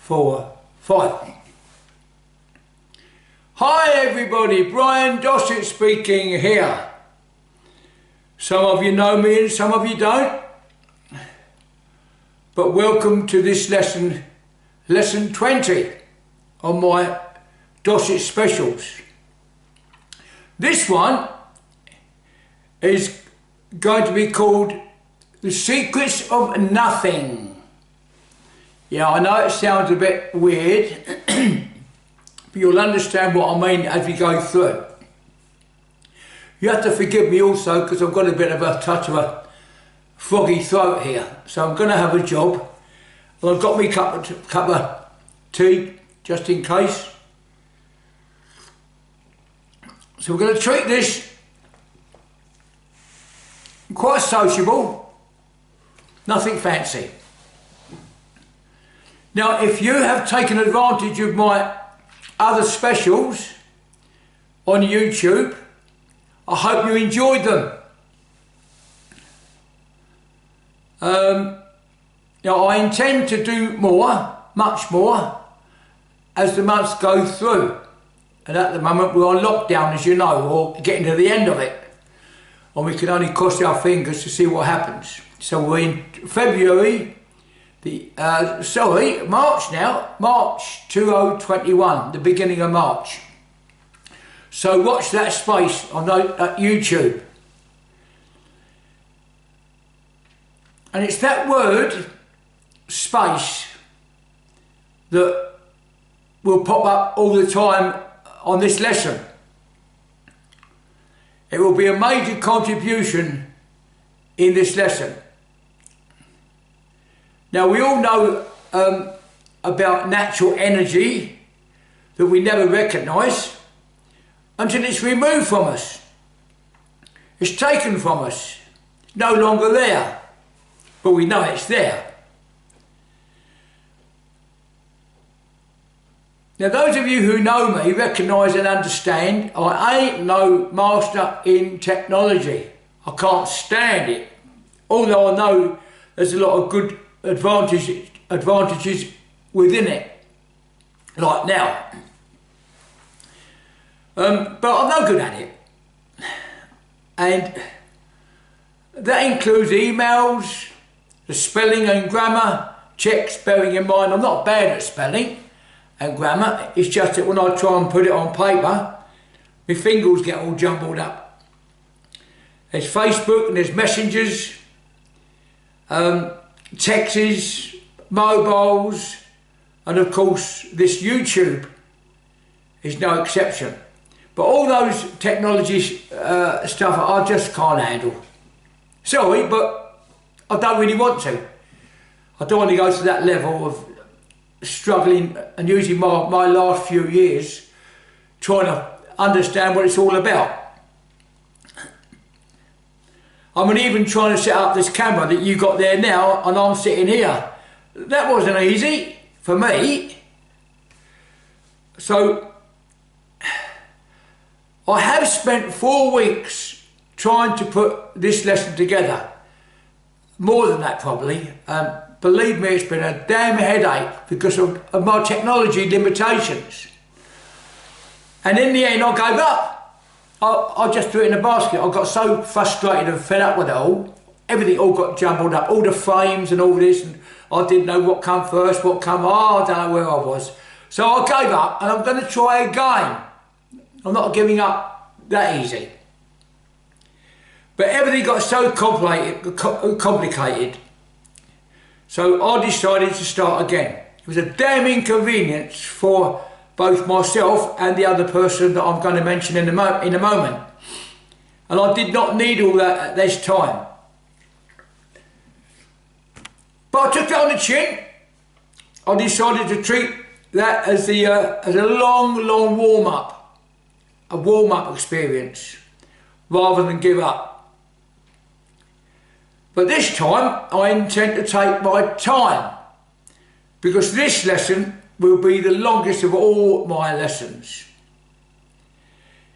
4, 5. Hi everybody, Brian Dossett speaking here. Some of you know me and some of you don't. But welcome to this lesson 20 on my Dossett specials. This one is going to be called The Secrets of Nothing. Yeah, I know it sounds a bit weird, but you'll understand what I mean as we go through it. You have to forgive me also because I've got a bit of a touch of a froggy throat here, so I'm going to have a job. And I've got me cup of tea just in case. So we're going to treat this quite sociable, nothing fancy. Now, if you have taken advantage of my other specials on YouTube, I hope you enjoyed them. Now, I intend to do more, much more, as the months go through. And at the moment, we're on lockdown, as you know, or getting to the end of it. And we can only cross our fingers to see what happens. So we're in February. March now, March 2021, the beginning of March. So watch that space on YouTube. And it's that word, space, that will pop up all the time on this lesson. It will be a major contribution in this lesson. Now, we all know about natural energy that we never recognise until it's removed from us. It's taken from us. It's no longer there, but we know it's there. Now, those of you who know me recognise and understand I ain't no master in technology. I can't stand it. Although I know there's a lot of good advantages within it, like now. But I'm no good at it. And that includes emails, the spelling and grammar checks, bearing in mind I'm not bad at spelling and grammar. It's just that when I try and put it on paper, my fingers get all jumbled up. There's Facebook and there's messengers, texts, mobiles, and of course this YouTube is no exception. But all those technology stuff I just can't handle. Sorry, but I don't really want to. I don't want to go to that level of struggling and using my last few years trying to understand what it's all about. I mean, even trying to set up this camera that you got there now and I'm sitting here. That wasn't easy for me. So, I have spent 4 weeks trying to put this lesson together. More than that probably. Believe me, it's been a damn headache because of my technology limitations. And in the end I gave up. I just threw it in a basket. I got so frustrated and fed up with it all. Everything all got jumbled up, all the frames and all this, and I didn't know what come first, what come, I don't know where I was. So I gave up and I'm going to try again. I'm not giving up that easy. But everything got so complicated. So I decided to start again. It was a damn inconvenience for both myself and the other person that I'm going to mention in a moment. And I did not need all that at this time. But I took it on the chin. I decided to treat that as a long warm-up. A warm-up experience, rather than give up. But this time, I intend to take my time, because this lesson will be the longest of all my lessons.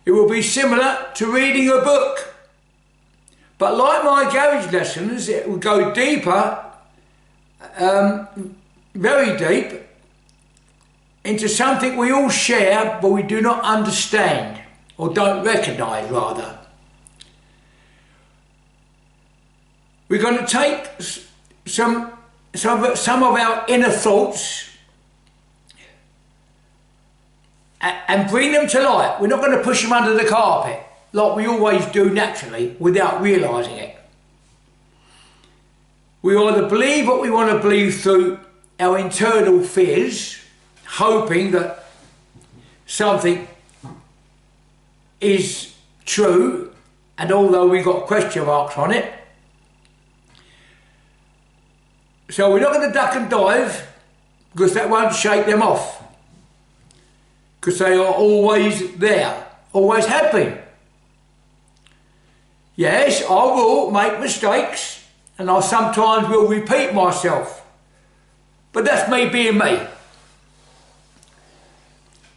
It will be similar to reading a book, but like my garage lessons, it will go deeper, very deep, into something we all share but we do not understand, or don't recognise rather. We're going to take some of our inner thoughts and bring them to light. We're not going to push them under the carpet like we always do naturally without realising it. We either believe what we want to believe through our internal fears, hoping that something is true, and although we've got question marks on it. So we're not going to duck and dive, because that won't shake them off, because they are always there, always have been. Yes, I will make mistakes, and I sometimes will repeat myself, but that's me being me.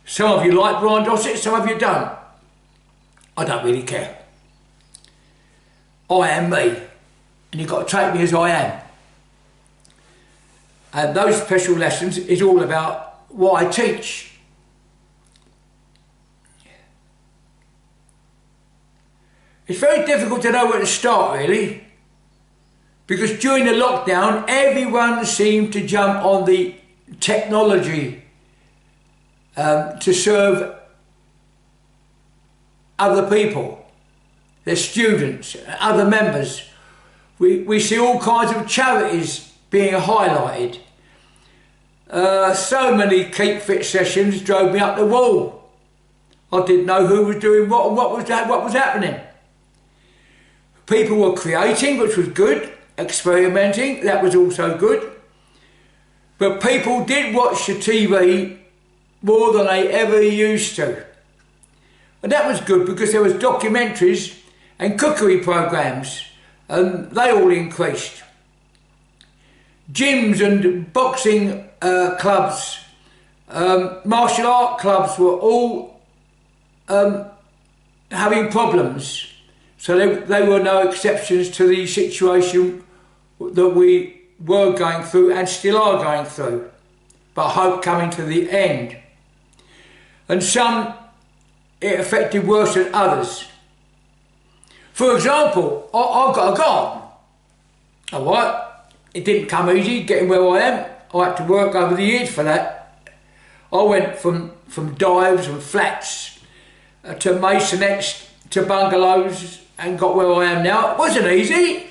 Some of you like Brian Dossett, some of you don't. I don't really care. I am me, and you've got to take me as I am. And those special lessons is all about what I teach. It's very difficult to know where to start, really, because during the lockdown everyone seemed to jump on the technology to serve other people, their students, other members. We see all kinds of charities being highlighted. So many Keep Fit sessions drove me up the wall. I didn't know who was doing what and what was happening. People were creating, which was good, experimenting, that was also good. But people did watch the TV more than they ever used to. And that was good because there was documentaries and cookery programs, and they all increased. Gyms and boxing clubs, martial art clubs were all having problems. So they were no exceptions to the situation that we were going through and still are going through, but I hope coming to the end. And some it affected worse than others. For example, I've got a garden, all right? It didn't come easy getting where I am. I had to work over the years for that. I went from dives and flats to masonettes to bungalows and got where I am now. It wasn't easy.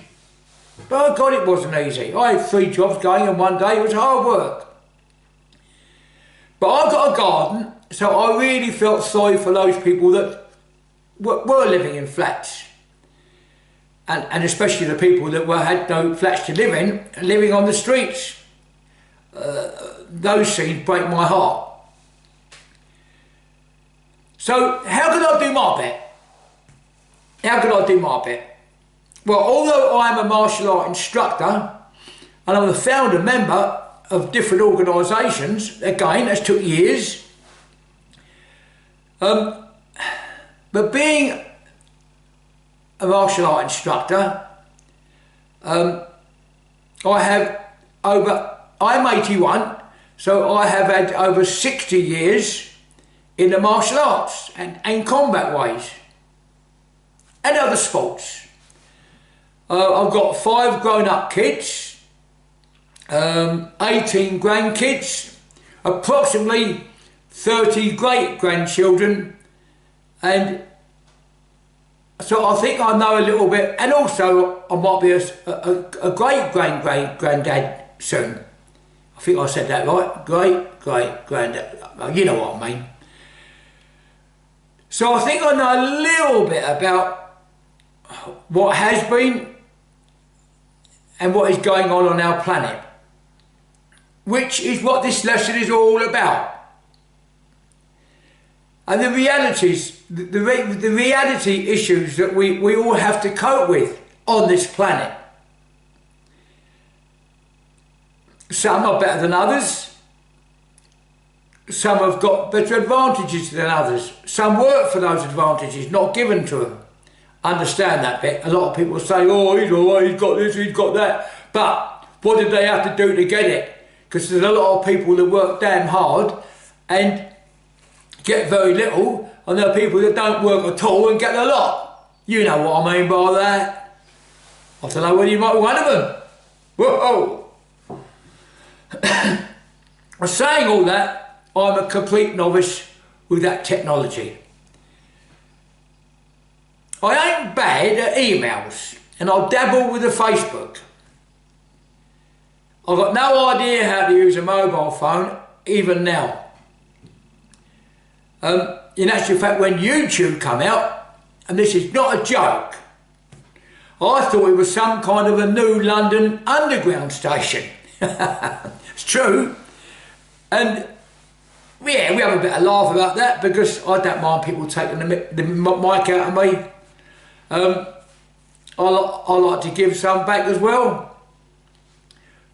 By God, it wasn't easy. I had 3 jobs going and one day it was hard work. But I've got a garden, so I really felt sorry for those people that were living in flats. And especially the people that had no flats to live in, living on the streets. Those scenes break my heart. So how can I do my bit? How can I do my bit? Well, although I am a martial art instructor and I'm a founder member of different organisations, again, that's took years. But being a martial art instructor, I'm 81, so I have had over 60 years in the martial arts and combat ways and other sports. I've got 5 grown-up kids, 18 grandkids, approximately 30 great-grandchildren, and so I think I know a little bit, and also I might be a great-granddad soon. I think I said that right, great-granddad, you know what I mean. So I think I know a little bit about what has been and what is going on our planet, which is what this lesson is all about. And the realities, the reality issues that we all have to cope with on this planet. Some are better than others. Some have got better advantages than others. Some work for those advantages, not given to them. Understand that bit. A lot of people say, oh, he's all right, he's got this, he's got that. But what did they have to do to get it? Because there's a lot of people that work damn hard and get very little, and there are people that don't work at all and get a lot. You know what I mean by that. I don't know whether you might be one of them. Whoa! I'm saying all that, I'm a complete novice with that technology. I ain't bad at emails, and I'll dabble with the Facebook. I've got no idea how to use a mobile phone, even now. In actual fact, when YouTube came out, and this is not a joke, I thought it was some kind of a new London underground station. It's true. And yeah, we have a bit of laugh about that because I don't mind people taking the mic out of me. I like to give some back as well.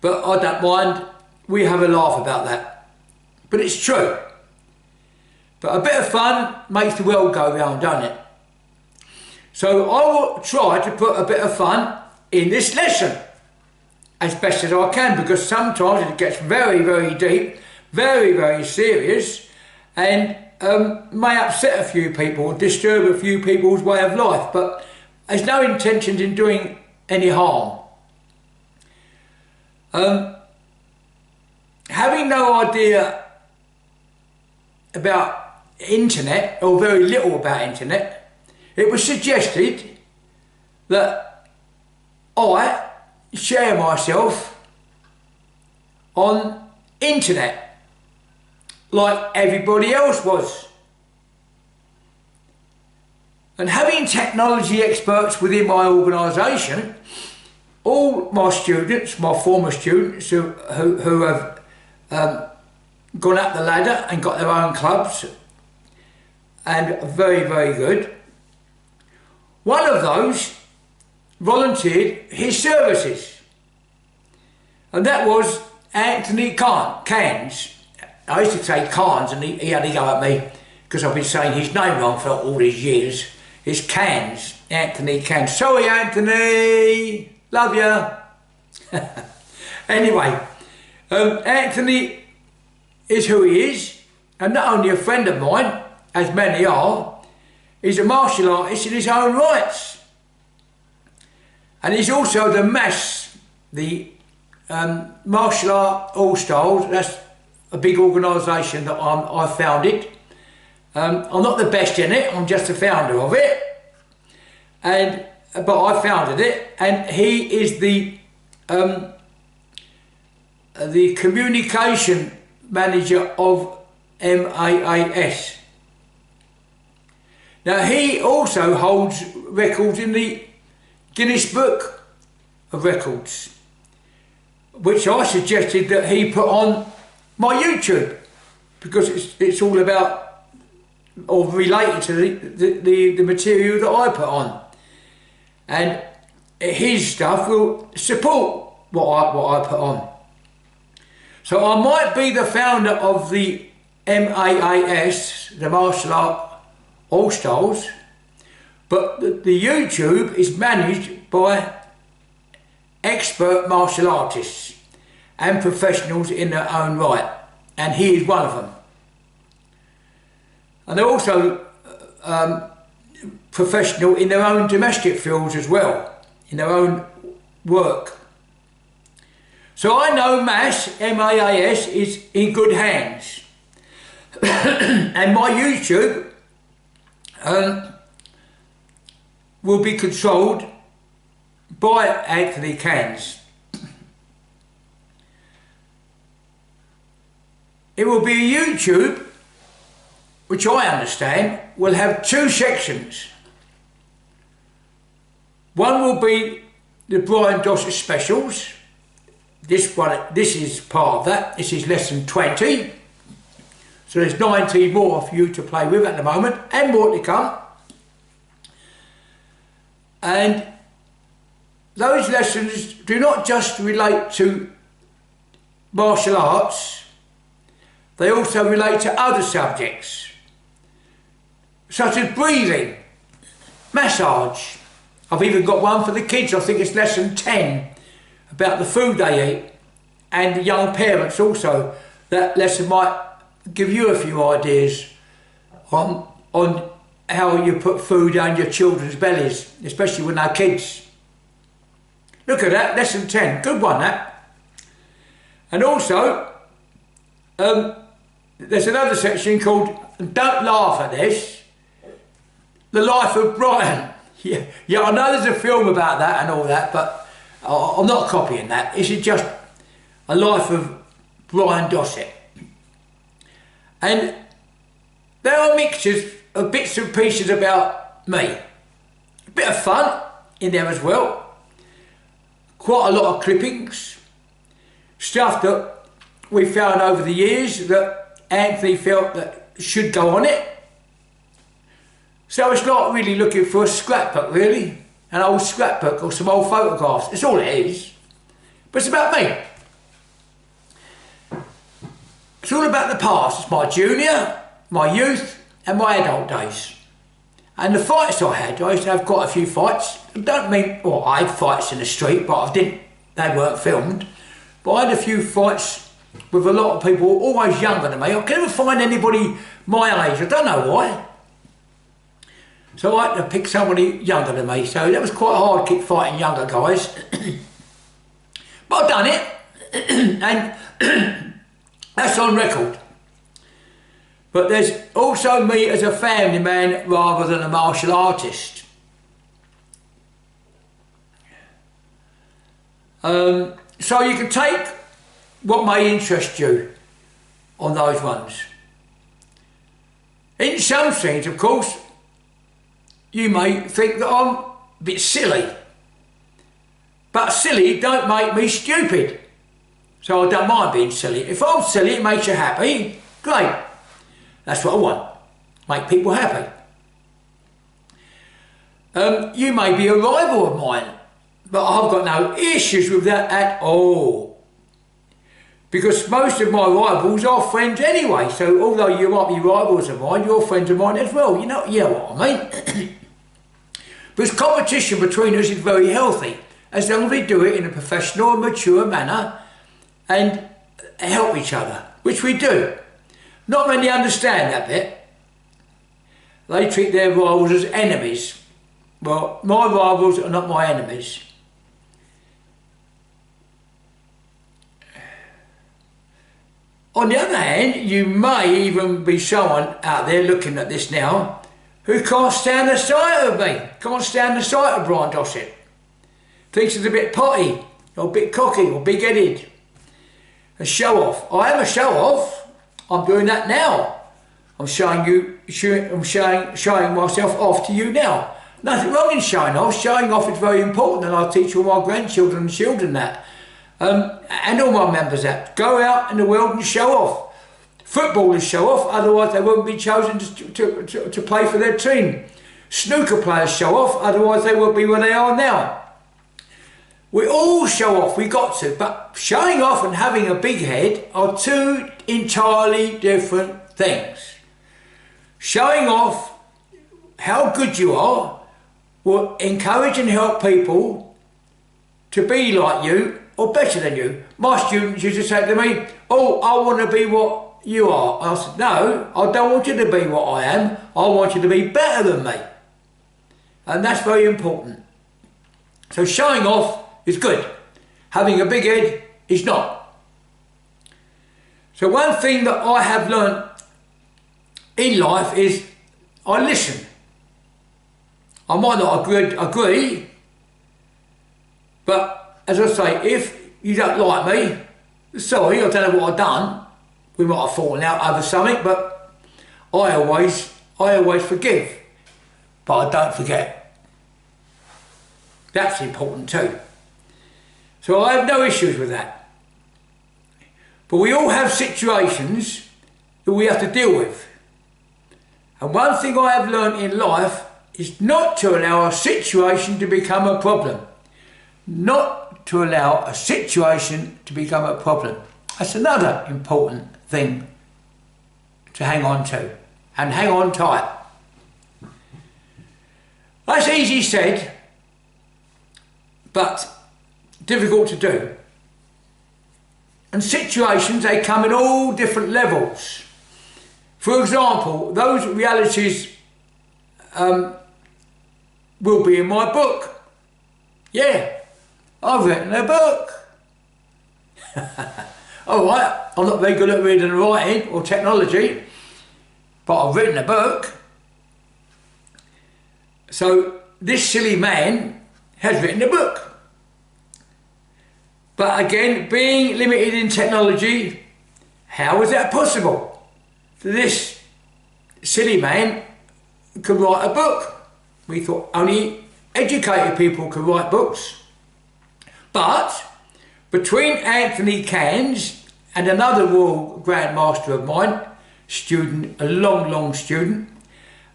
But I don't mind. We have a laugh about that. But it's true. But a bit of fun makes the world go round, doesn't it? So I will try to put a bit of fun in this lesson as best as I can, because sometimes it gets very, very deep, very, very serious, and may upset a few people, disturb a few people's way of life, but there's no intentions in doing any harm. Having no idea about internet, or very little about internet, it was suggested that I share myself on internet like everybody else was. And having technology experts within my organisation, all my students, my former students who have gone up the ladder and got their own clubs, and very, very good. One of those volunteered his services, and that was Anthony Cairns. I used to say Cairns, and he had to go at me because I've been saying his name wrong for all these years. It's Cairns, Anthony Cairns. Sorry, Anthony, love you. Anyway, Anthony is who he is, and not only a friend of mine, as many are, he's a martial artist in his own rights. And he's also the MASS, the Martial Art All Stars. That's a big organisation that I founded. I'm not the best in it, I'm just the founder of it. But I founded it, and he is the communication manager of MAAS. Now he also holds records in the Guinness Book of Records, which I suggested that he put on my YouTube, because it's all about, or related to the material that I put on, and his stuff will support what I put on. So I might be the founder of the MAAS, the Martial Art All Stars, but the YouTube is managed by expert martial artists and professionals in their own right, and he is one of them. And they're also professional in their own domestic fields as well, in their own work. So I know MASS, M-A-A-S, is in good hands. And my YouTube will be controlled by Anthony Cairns. It will be a YouTube which I understand will have two sections. One will be the Brian Dossett specials. This is part of that. This is lesson 20. So there's 19 more for you to play with at the moment, and more to come. And those lessons do not just relate to martial arts, they also relate to other subjects, such as breathing, massage. I've even got one for the kids, I think it's lesson 10, about the food they eat, and the young parents also. That lesson might give you a few ideas on how you put food down your children's bellies, especially when they're kids. Look at that, lesson 10, good one that. And also, there's another section called, don't laugh at this, the life of Brian. Yeah, I know there's a film about that and all that, but I'm not copying that. This is just a life of Brian Dossett. And there are mixtures of bits and pieces about me. A bit of fun in there as well. Quite a lot of clippings. Stuff that we found over the years that Anthony felt that should go on it. So it's not really looking for a scrapbook really. An old scrapbook or some old photographs. It's all it is. But it's about me. It's all about the past. It's my junior, my youth and my adult days. And the fights I used to have quite a few fights. I don't mean, well, I had fights in the street, but they weren't filmed. But I had a few fights with a lot of people always younger than me. I could never find anybody my age, I don't know why. So I had to pick somebody younger than me, so that was quite hard to keep fighting younger guys. But I've done it, and that's on record. But there's also me as a family man rather than a martial artist. So you can take what may interest you on those ones. In some scenes, of course, you may think that I'm a bit silly. But silly don't make me stupid. So I don't mind being silly. If I'm silly, it makes you happy, great. That's what I want, make people happy. You may be a rival of mine, but I've got no issues with that at all. Because most of my rivals are friends anyway, so although you might be rivals of mine, you're friends of mine as well, you know what I mean. Because competition between us is very healthy, as long as we do it in a professional and mature manner and help each other, which we do. Not many understand that bit. They treat their rivals as enemies. Well, my rivals are not my enemies. On the other hand, you may even be someone out there looking at this now who can't stand the sight of me, can't stand the sight of Brian Dossett. Thinks it's a bit potty, or a bit cocky, or big-headed. A show-off. I am a show-off. I'm doing that now. I'm showing myself off to you now. Nothing wrong in showing off. Showing off is very important, and I teach all my grandchildren and children that. And all my members that. Go out in the world and show off. Footballers show off, otherwise they won't be chosen to play for their team. Snooker players show off, otherwise they won't be where they are now. We all show off, we got to, but showing off and having a big head are two entirely different things. Showing off how good you are will encourage and help people to be like you or better than you. My students used to say to me, oh, I want to be what you are. I said, no, I don't want you to be what I am. I want you to be better than me. And that's very important. So showing off is good. Having a big head is not. So one thing that I have learnt in life is I listen. I might not agree, but as I say, if you don't like me, sorry, I don't know what I've done. We might have fallen out over something, but I always forgive, but I don't forget. That's important too. So I have no issues with that. But we all have situations that we have to deal with. And one thing I have learnt in life is not to allow a situation to become a problem. Not to allow a situation to become a problem. That's another important thing to hang on to, and hang on tight. That's easy said, but difficult to do. And situations, they come in all different levels. For example, those realities will be in my book. Yeah, I've written a book. Alright, I'm not very good at reading and writing or technology, but I've written a book. So this silly man has written a book. But again, being limited in technology, how is that possible? This silly man could write a book. We thought only educated people could write books. But between Anthony Cairns and another Royal Grandmaster of mine, student, a long student,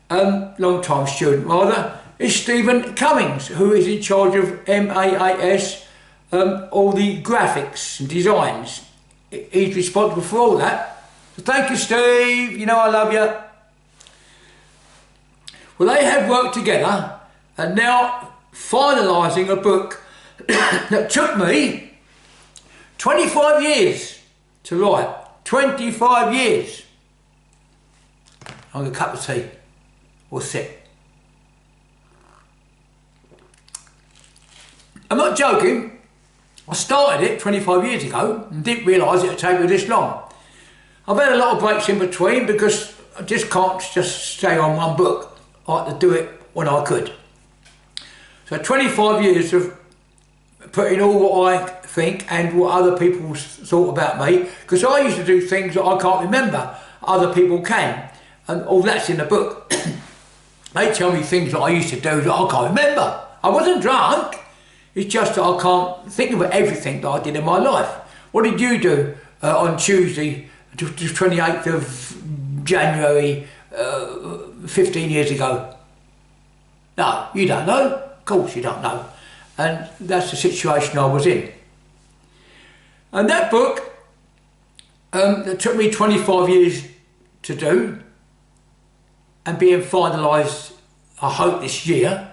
long-time student rather, is Stephen Cummings, who is in charge of MAAS, all the graphics and designs. He's responsible for all that. So thank you, Steve, you know I love you. Well, they have worked together and now finalising a book that took me 25 years to write. 25 years. I'll get a cup of tea or sip. I'm not joking. I started it 25 years ago and didn't realise it would take me this long. I've had a lot of breaks in between because I just can't just stay on one book. I had to do it when I could. So 25 years of putting all what I think and what other people thought about me, because I used to do things that I can't remember, other people can, and all that's in the book. They tell me things that I used to do that I can't remember. I wasn't drunk, it's just that I can't think of everything that I did in my life. What did you do on Tuesday, the 28th of January, 15 years ago? No, you don't know. Of course you don't know. And that's the situation I was in. And that book, that took me 25 years to do, and being finalised, I hope, this year,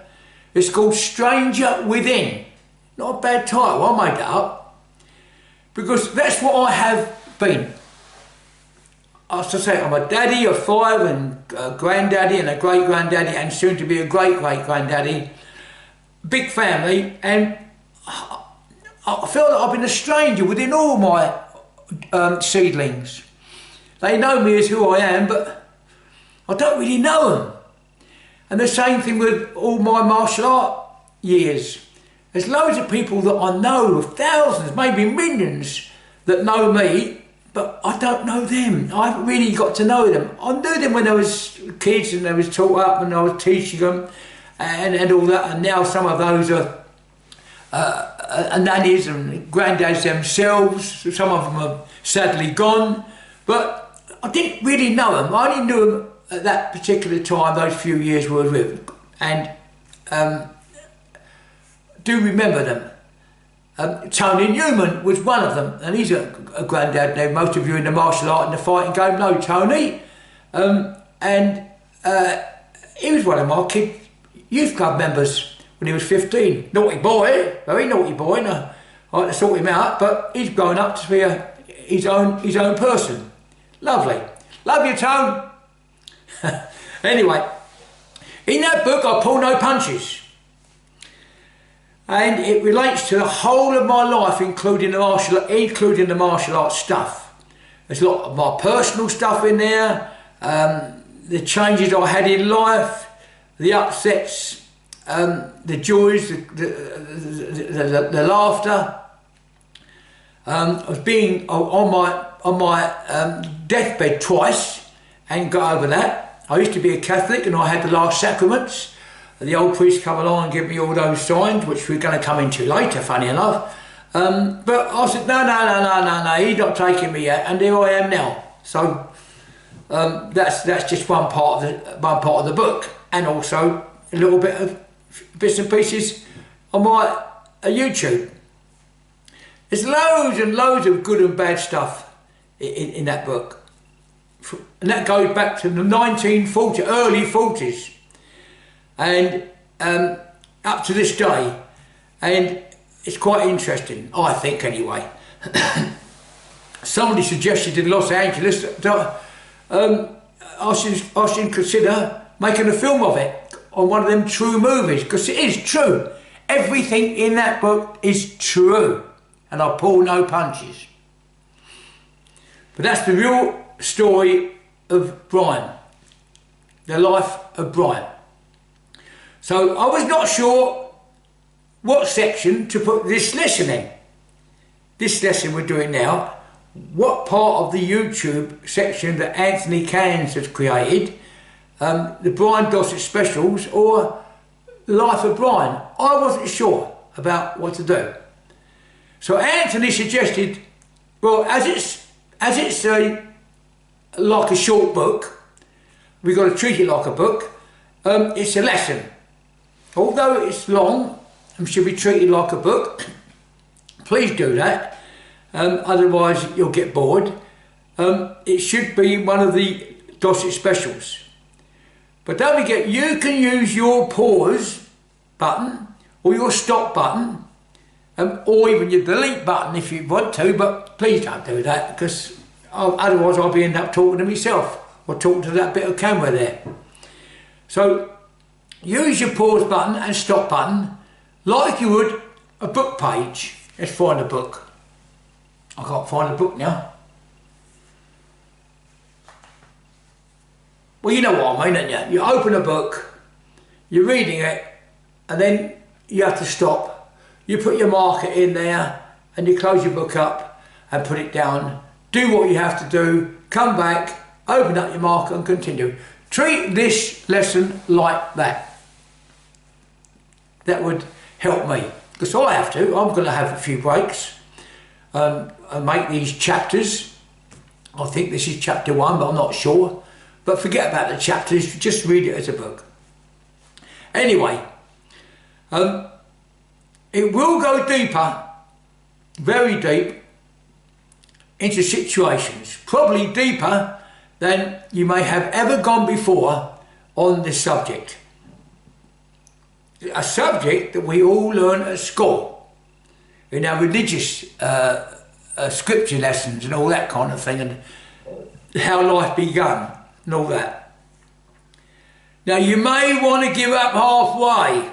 it's called Stranger Within. Not a bad title, I made that up. Because that's what I have been. As I say, I'm a daddy of 5 and a granddaddy and a great-granddaddy and soon to be a great-great-granddaddy. Big family, and I feel that I've been a stranger within all my seedlings. They know me as who I am, but I don't really know them. And the same thing with all my martial art years. There's loads of people that I know, thousands, maybe millions, that know me, but I don't know them. I haven't really got to know them. I knew them when I was kids and I was taught up and I was teaching them and all that, and now some of those are nannies and granddads themselves. Some of them are sadly gone, but I didn't really know them. I only knew them at that particular time, those few years we were with, and do remember them. Tony Newman was one of them, and he's a granddad now. Most of you in the martial art and the fighting game know Tony, and he was one of my kid youth club members when he was 15. Naughty boy, very naughty boy, and I had to sort him out, but he's grown up to be his own person. Lovely. Love you, Tone. Anyway, in that book I pull no punches. And it relates to the whole of my life, including the martial arts stuff. There's a lot of my personal stuff in there, the changes I had in life, the upsets, the joys, the laughter. I was being on my deathbed twice and got over that. I used to be a Catholic and I had the last sacraments. The old priest come along and give me all those signs, which we're going to come into later, funny enough. But I said, no, he's not taking me yet, and here I am now. So that's just one part of the book, and also a little bit of bits and pieces on my YouTube. There's loads and loads of good and bad stuff in that book, and that goes back to the 1940s, early 40s. And up to this day, and it's quite interesting, I think anyway. Somebody suggested in Los Angeles that I should consider making a film of it on one of them true movies, because it is true. Everything in that book is true, and I pull no punches. But that's the real story of Brian, the life of Brian. So I was not sure what section to put this lesson in. This lesson we're doing now, what part of the YouTube section that Anthony Cairns has created, the Brian Dossett specials, or the life of Brian. I wasn't sure about what to do. So Anthony suggested, well, as it's like a short book, we've got to treat it like a book. It's a lesson. Although it's long and should be treated like a book, please do that. Otherwise you'll get bored. It should be one of the Dossett specials. But don't forget, you can use your pause button or your stop button, or even your delete button if you want to, but please don't do that, because otherwise I'll be end up talking to myself or talking to that bit of camera there. So use your pause button and stop button like you would a book page. Let's find a book. I can't find a book now. Well, you know what I mean, don't you? You open a book, you're reading it, and then you have to stop. You put your marker in there, and you close your book up and put it down. Do what you have to do, come back, open up your marker and continue. Treat this lesson like that. That would help me, because I have to. I'm going to have a few breaks and make these chapters. I think this is chapter 1, but I'm not sure. But forget about the chapters, just read it as a book. Anyway, it will go deeper, very deep, into situations, probably deeper than you may have ever gone before on this subject. A subject that we all learn at school, in our religious scripture lessons and all that kind of thing, and how life began and all that. Now you may want to give up halfway.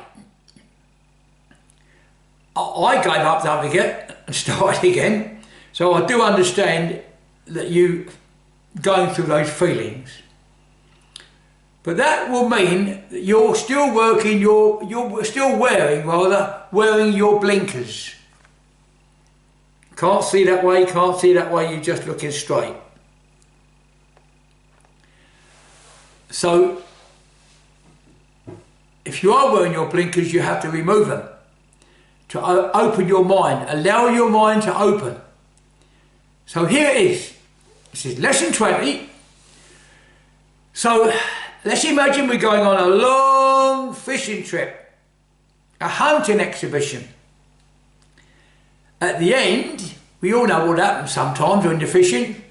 I gave up, don't forget, and started again. So I do understand that you going through those feelings. But that will mean that you're still working, you're still wearing your blinkers. Can't see that way, can't see that way, you're just looking straight. So, if you are wearing your blinkers, you have to remove them. To open your mind, allow your mind to open. So here it is. This is lesson 20. So, let's imagine we're going on a long fishing trip, a hunting exhibition. At the end, we all know what happens sometimes when you're fishing.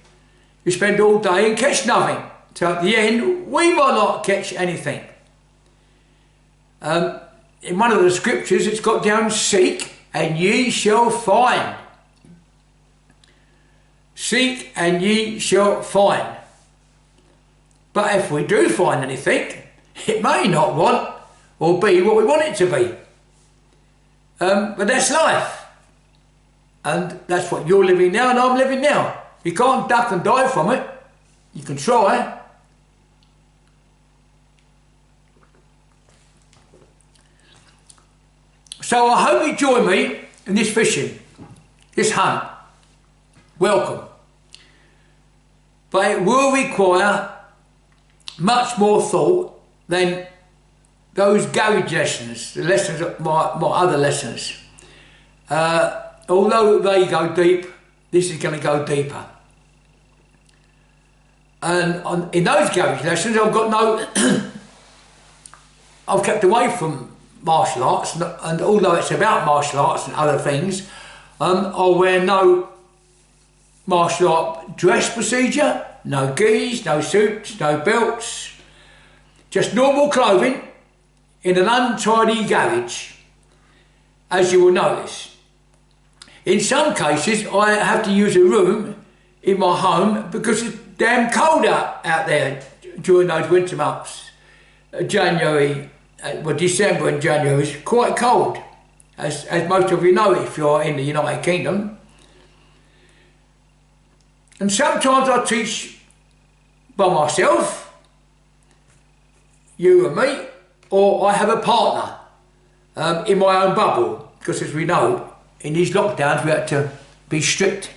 You spend all day and catch nothing. So at the end, we might not catch anything. In one of the scriptures, it's got down, seek and ye shall find. Seek and ye shall find. But if we do find anything, it may not want or be what we want it to be. But that's life. And that's what you're living now and I'm living now. You can't duck and dive from it. You can try. So I hope you join me in this fishing, this hunt. Welcome. But it will require much more thought than those garage lessons, the lessons of my other lessons. Although they go deep, this is going to go deeper. And in those garage lessons, I've got no, I've kept away from martial arts, and although it's about martial arts and other things, I'll wear no martial art dress procedure, no gis, no suits, no belts, just normal clothing in an untidy garage, as you will notice. In some cases I have to use a room in my home because it's damn cold out there during those winter months. January, December and January is quite cold, as most of you know if you're in the United Kingdom. And sometimes I teach by myself, you and me, or I have a partner in my own bubble, because as we know, in these lockdowns we had to be strict,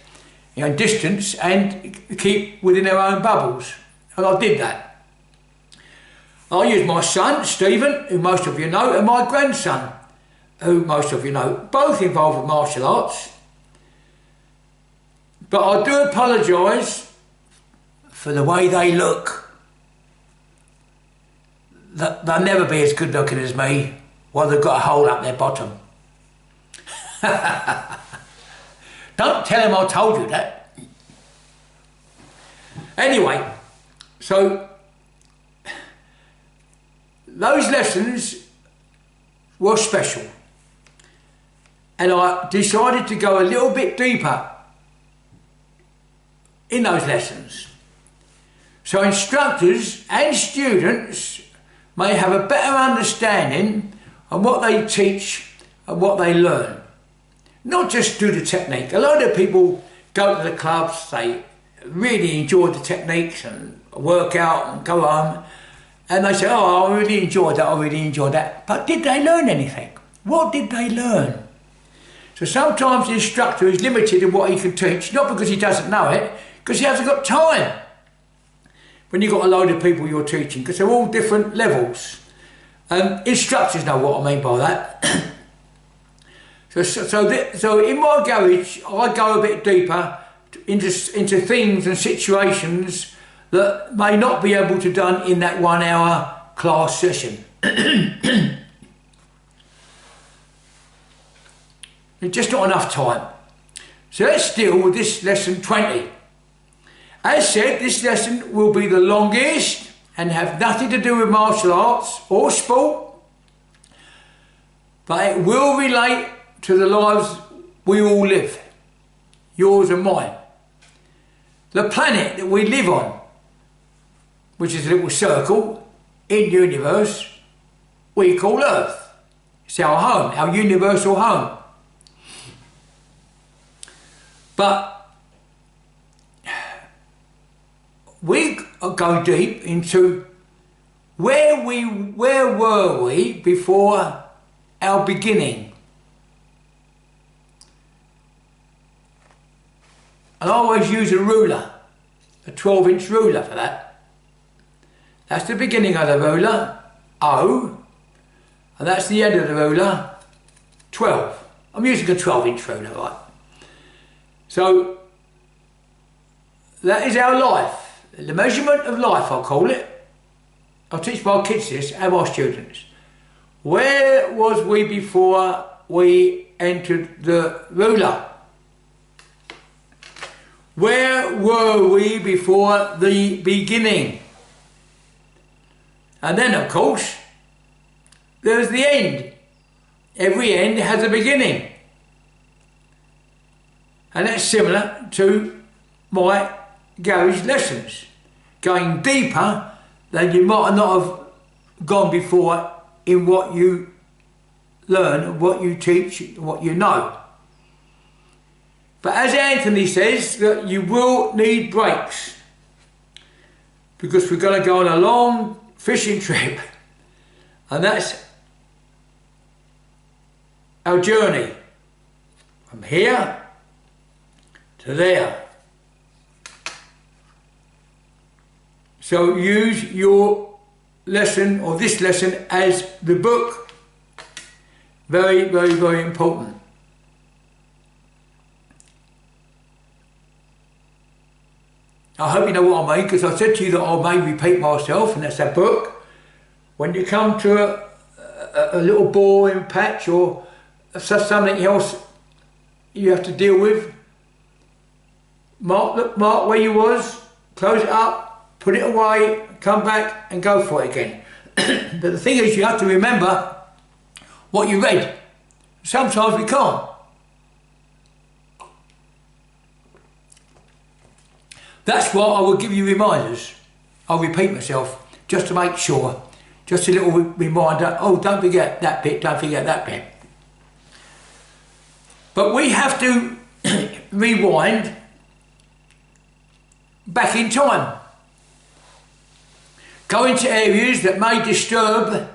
distance and keep within our own bubbles, and I did that. I used my son, Stephen, who most of you know, and my grandson, who most of you know, both involved with martial arts. But I do apologise for the way they look. They'll never be as good looking as me while they've got a hole up their bottom. Don't tell them I told you that. Anyway, so those lessons were special. And I decided to go a little bit deeper in those lessons. So instructors and students may have a better understanding of what they teach and what they learn. Not just do the technique. A lot of people go to the clubs, they really enjoy the techniques and work out and go home, and they say, oh, I really enjoyed that, I really enjoyed that. But did they learn anything? What did they learn? So sometimes the instructor is limited in what he can teach, not because he doesn't know it, because he hasn't got time. When you've got a load of people you're teaching, because they're all different levels. Instructors know what I mean by that. So in my garage, I go a bit deeper into things and situations that may not be able to be done in that 1 hour class session. There's just not enough time. So let's deal with this lesson 20. As said, this lesson will be the longest and have nothing to do with martial arts or sport, but it will relate to the lives we all live, yours and mine. The planet that we live on, which is a little circle in the universe, we call Earth. It's our home, our universal home. But we go deep into where were we before our beginning. And I always use a ruler, a 12-inch ruler for that. That's the beginning of the ruler, O, and that's the end of the ruler, 12. I'm using a 12-inch ruler, right? So, that is our life. The measurement of life, I'll call it. I'll teach my kids this and my students. Where was we before we entered the ruler? Where were we before the beginning? And then, of course, there's the end. Every end has a beginning. And that's similar to my garage lessons. Going deeper than you might not have gone before in what you learn, what you teach, what you know. But as Anthony says, that you will need breaks, because we're going to go on a long fishing trip, and that's our journey from here to there. So use your lesson, or this lesson, as the book. Very, very, very important. I hope you know what I mean, because I said to you that I may repeat myself, and that's a book. When you come to a little boring patch or something else you have to deal with, mark where you was, close it up, put it away, come back and go for it again. But the thing is, you have to remember what you read. Sometimes we can't. That's why I will give you reminders. I'll repeat myself just to make sure. Just a little reminder, oh, don't forget that bit, don't forget that bit. But we have to rewind back in time. Go into areas that may disturb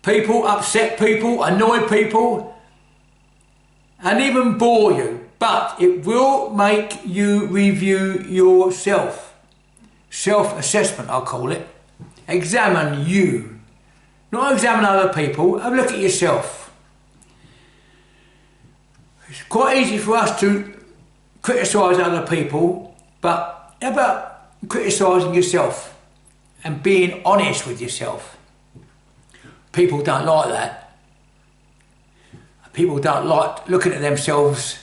people, upset people, annoy people, and even bore you. But it will make you review yourself. Self-assessment, I'll call it. Examine you. Not examine other people, have a look at yourself. It's quite easy for us to criticise other people, but how about criticising yourself and being honest with yourself? People don't like that. People don't like looking at themselves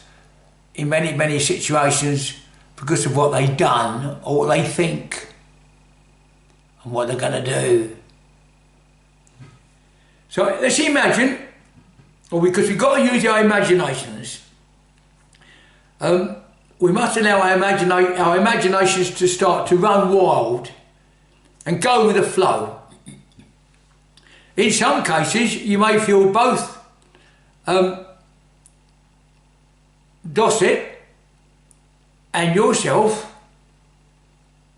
in many, many situations because of what they've done or what they think and what they're going to do. So let's imagine, or because we've got to use our imaginations, we must allow our imaginations to start to run wild and go with the flow. In some cases, you may feel both Dorset and yourself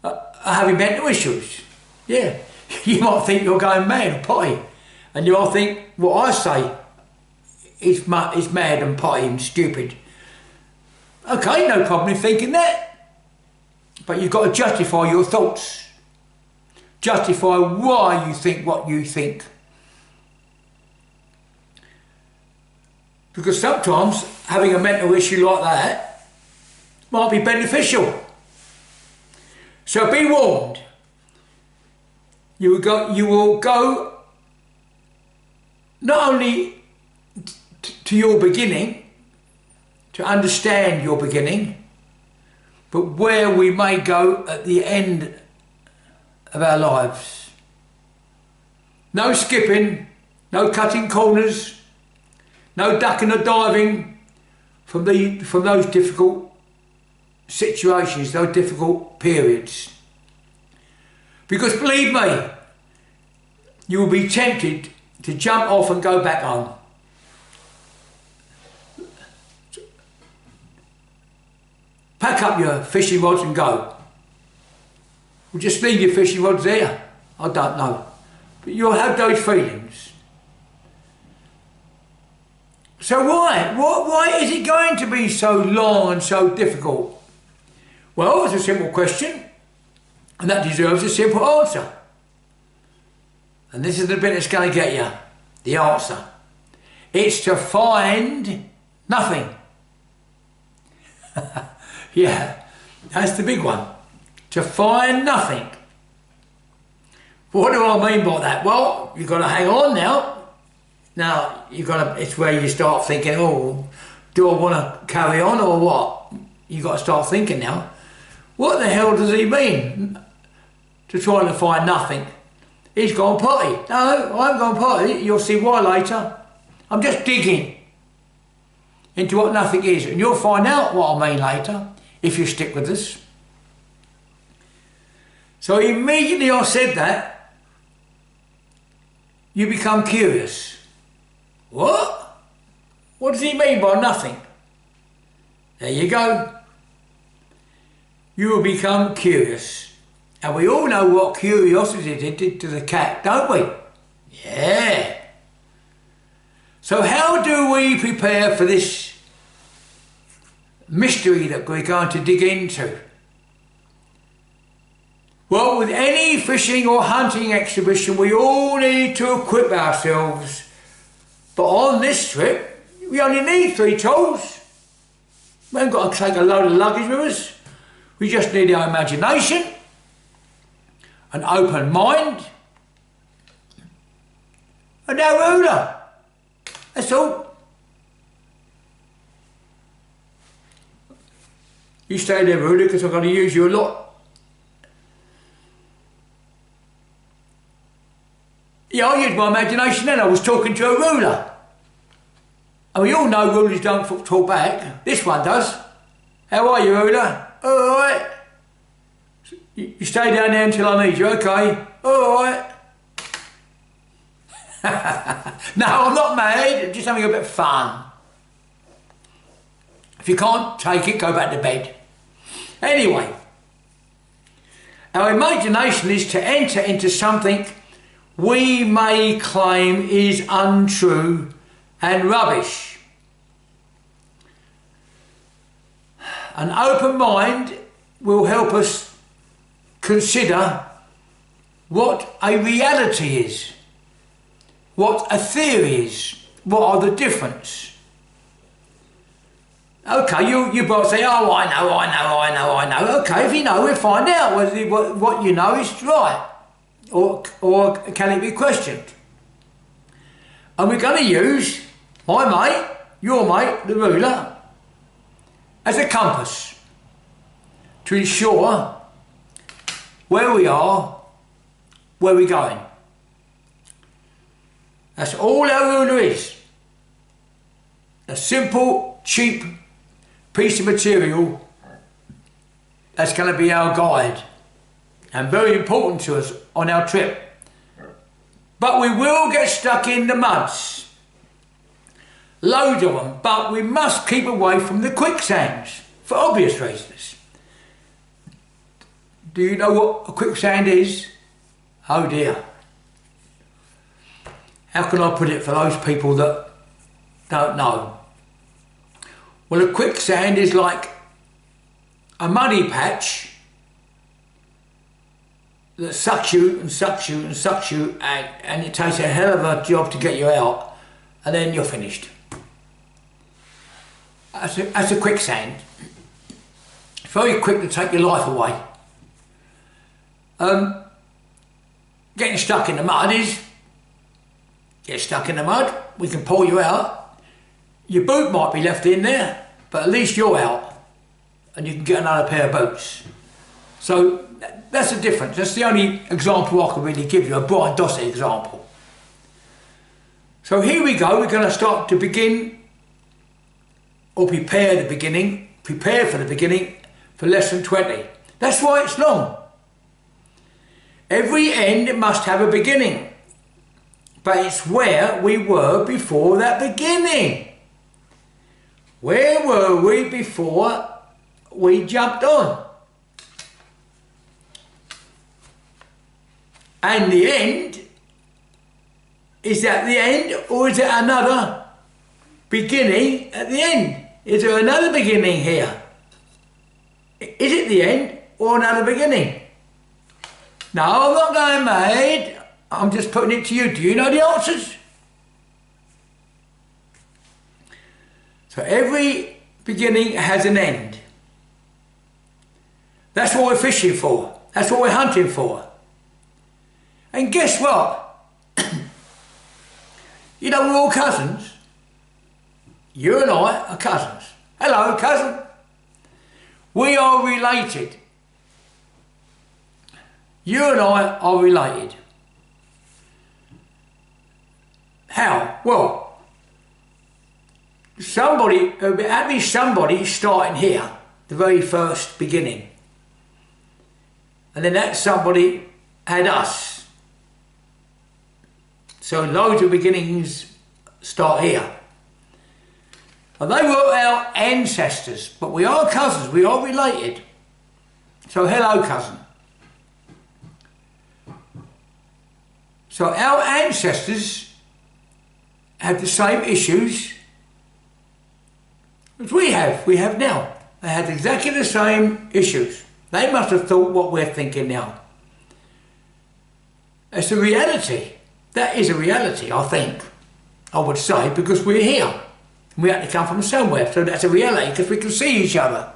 are having mental issues. Yeah, you might think you're going mad or potty, and you might think what I say is mad and potty and stupid. Okay, no problem in thinking that, but you've got to justify your thoughts. Justify why you think what you think. Because sometimes having a mental issue like that might be beneficial. So be warned. You will go not only to your beginning, to understand your beginning, but where we may go at the end of our lives. No skipping, no cutting corners, no ducking or diving from those difficult situations, those difficult periods. Because believe me, you will be tempted to jump off and go back home. Pack up your fishing rods and go. Or just leave your fishing rods there. I don't know. But you'll have those feelings. So why is it going to be so long and so difficult? Well, it's a simple question, and that deserves a simple answer. And this is the bit that's going to get you, the answer. It's to find nothing. Yeah, that's the big one. To find nothing. What do I mean by that? Well, you've got to hang on now. Now, it's where you start thinking, oh, do I want to carry on or what? You've got to start thinking now. What the hell does he mean? To trying to find nothing. He's gone potty. No, I haven't gone potty. You'll see why later. I'm just digging into what nothing is. And you'll find out what I mean later, if you stick with us. So immediately I said that, you become curious. What? What does he mean by nothing? There you go. You will become curious. And we all know what curiosity did to the cat, don't we? Yeah. So how do we prepare for this mystery that we're going to dig into? Well, with any fishing or hunting exhibition, we all need to equip ourselves. But on this trip, we only need 3 tools. We haven't got to take a load of luggage with us. We just need our imagination, an open mind, and our ruler. That's all. You stay there, ruler, because I'm going to use you a lot. Yeah, I used my imagination then. I was talking to a ruler. And we all know rulers don't talk back. This one does. How are you, ruler? All right. You stay down there until I need you, okay? Alright. No, I'm not mad, I'm just having a bit of fun. If you can't take it, go back to bed. Anyway, our imagination is to enter into something we may claim is untrue and rubbish. An open mind will help us consider what a reality is, what a theory is, what are the difference. Okay, you both say, oh, I know. Okay, if you know, we'll find out whether what you know is right, or can it be questioned. And we're going to use my mate, your mate, the ruler, as a compass to ensure where we are, where we're going. That's all our ruler is. A simple, cheap piece of material that's going to be our guide and very important to us on our trip. But we will get stuck in the muds. Loads of them, but we must keep away from the quicksands for obvious reasons. Do you know what a quicksand is? Oh dear. How can I put it for those people that don't know? Well, a quicksand is like a muddy patch that sucks you and sucks you and sucks you, and it takes a hell of a job to get you out, and then you're finished. That's a quicksand. It's very quick to take your life away. Getting stuck in the mud is, get stuck in the mud, we can pull you out. Your boot might be left in there, but at least you're out and you can get another pair of boots. So that's the difference. That's the only example I can really give you, a Brian Dossett example. So here we go, we're going to start to begin, or prepare for the beginning for lesson 20. That's why it's long. Every end must have a beginning, but it's where we were before that beginning. Where were we before we jumped on? And the end, is that the end, or is it another beginning at the end? Is there another beginning here? Is it the end or another beginning? No, I'm not going mad. I'm just putting it to you. Do you know the answers? So every beginning has an end. That's what we're fishing for. That's what we're hunting for. And guess what? You know, we're all cousins. You and I are cousins. Hello, cousin. We are related. You and I are related. How? Well, at least somebody starting here, the very first beginning. And then that somebody had us. So loads of beginnings start here. And they were our ancestors, but we are cousins, we are related. So hello, cousin. So our ancestors have the same issues as we have now. They had exactly the same issues. They must have thought what we're thinking now. It's a reality. That is a reality, I think, I would say, because we're here. We had to come from somewhere, so that's a reality, because we can see each other.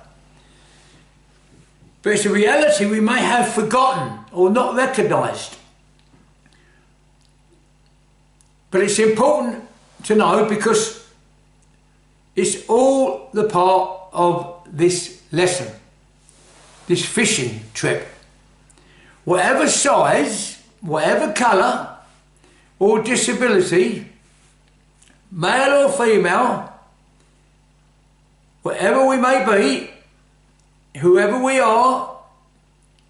But it's a reality we may have forgotten or not recognised. But it's important to know because it's all the part of this lesson, this fishing trip. Whatever size, whatever colour or disability, male or female, whatever we may be, whoever we are,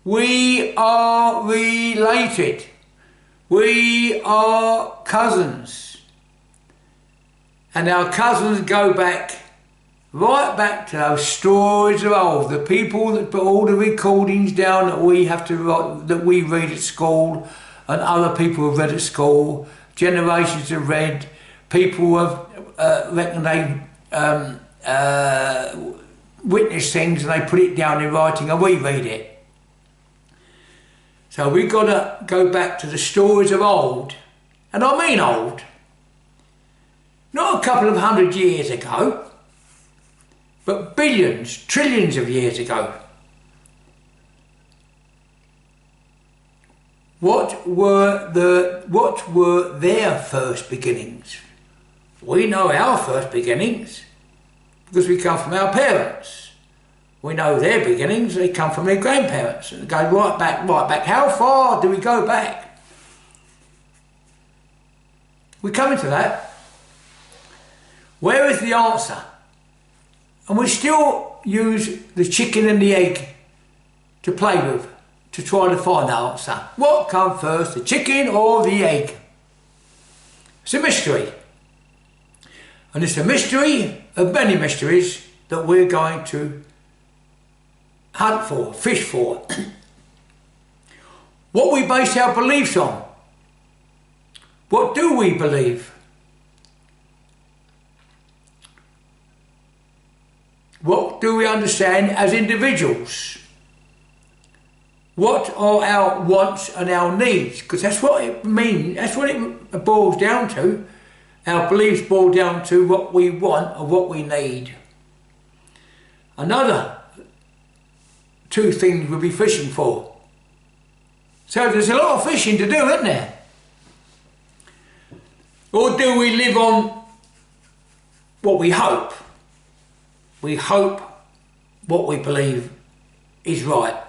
We are related. We are cousins. And our cousins go back, right back to those stories of old. The people that put all the recordings down that we have to write, that we read at school, and other people have read at school. Generations have read. People have reckon they witness things and they put it down in writing and we read it. So we've got to go back to the stories of old, and I mean old, not a couple of 100 years ago, but billions, trillions of years ago. What were their first beginnings? We know our first beginnings because we come from our parents. We know their beginnings, they come from their grandparents. And go right back. How far do we go back? We're coming to that. Where is the answer? And we still use the chicken and the egg to play with, to try to find the answer. What comes first, the chicken or the egg? It's a mystery. And it's a mystery of many mysteries that we're going to hunt for, fish for. What we base our beliefs on. What do we believe? What do we understand as individuals? What are our wants and our needs? Because that's what it means, that's what it boils down to. Our beliefs boil down to what we want and what we need. Another two things we'll be fishing for. So there's a lot of fishing to do, isn't there? Or do we live on what we hope? We hope what we believe is right.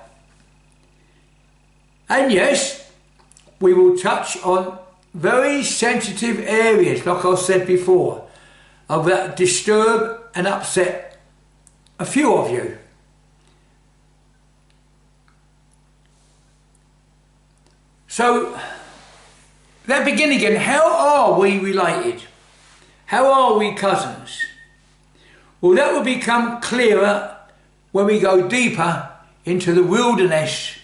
And yes, we will touch on very sensitive areas, like I said before, that disturb and upset a few of you. So, let's begin again. How are we related? How are we cousins? Well, that will become clearer when we go deeper into the wilderness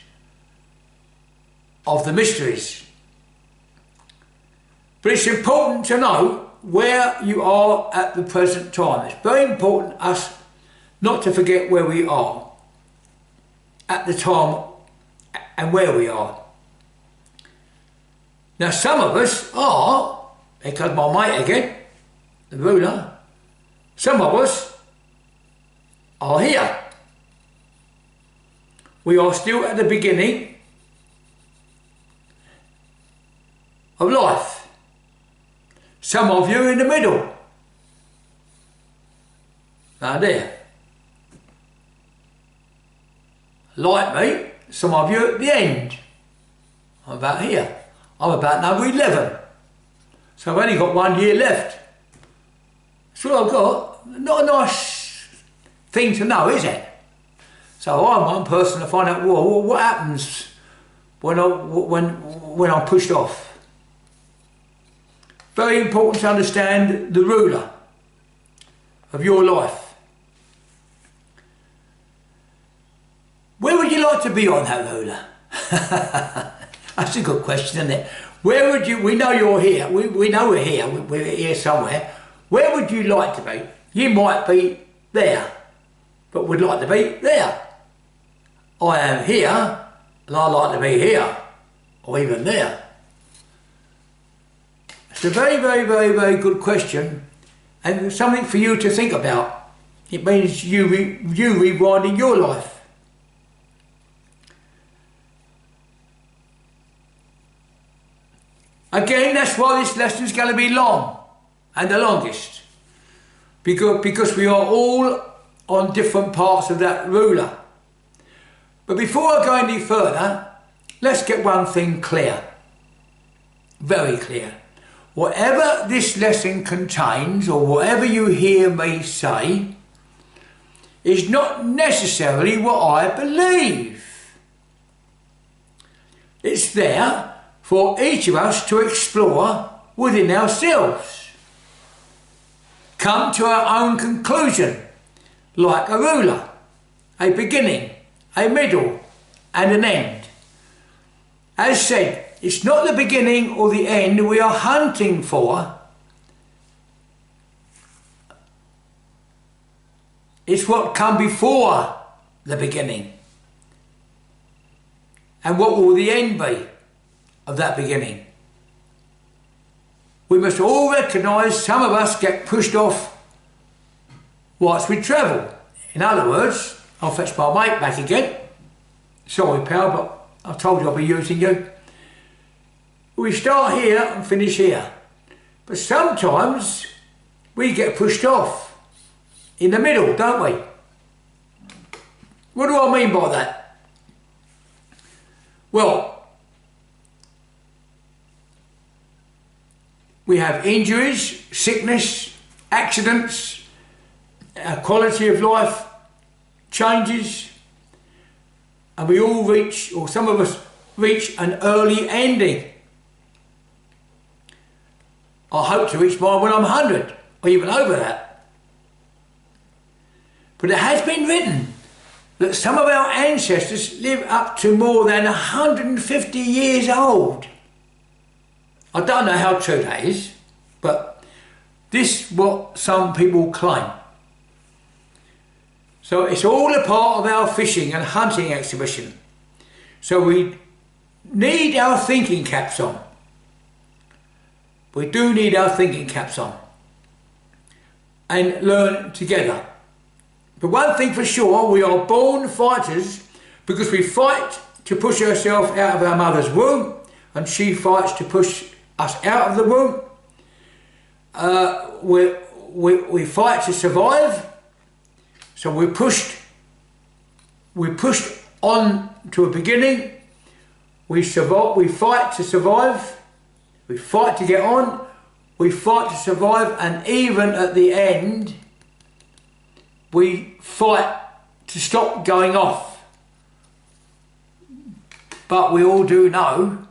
of the mysteries. But it's important to know where you are at the present time. It's very important us not to forget where we are at the time and where we are. Now some of us are, here comes my mate again, the ruler, some of us are here. We are still at the beginning of life. Some of you in the middle. Now there. Like me, some of you at the end. I'm about here. I'm about number 11. So I've only got 1 year left. That's all I've got. Not a nice thing to know, is it? So I'm one person to find out, well, what happens when I'm pushed off. Very important to understand the ruler of your life. Where would you like to be on that ruler? That's a good question, isn't it? Where would you, we know you're here, we know we're here, we're here somewhere. Where would you like to be? You might be there, but would like to be there. I am here, and I like to be here, or even there. It's a very, very, very, very good question, and something for you to think about. It means you rewinding your life. Again, that's why this lesson is going to be long, and the longest. Because we are all on different parts of that ruler. But before I go any further, let's get one thing clear. Very clear. Whatever this lesson contains, or whatever you hear me say, is not necessarily what I believe. It's there for each of us to explore within ourselves. Come to our own conclusion, like a ruler, a beginning, a middle, and an end. As said, it's not the beginning or the end we are hunting for. It's what come before the beginning. And what will the end be of that beginning? We must all recognise some of us get pushed off whilst we travel. In other words, I'll fetch my mate back again. Sorry pal, but I told you I'll be using you. We start here and finish here. But sometimes we get pushed off in the middle, don't we? What do I mean by that? Well, we have injuries, sickness, accidents, our quality of life changes, and we all reach, or some of us reach, an early ending. I hope to reach mine when I'm 100, or even over that. But it has been written that some of our ancestors live up to more than 150 years old. I don't know how true that is, but this is what some people claim. So it's all a part of our fishing and hunting exhibition. So we need our thinking caps on. We do need our thinking caps on and learn together. But one thing for sure, we are born fighters because we fight to push ourselves out of our mother's womb, and she fights to push us out of the womb. We fight to survive. So we're pushed on to a beginning. We fight to survive. We fight to get on. We fight to survive, and even at the end, we fight to stop going off. But we all do know,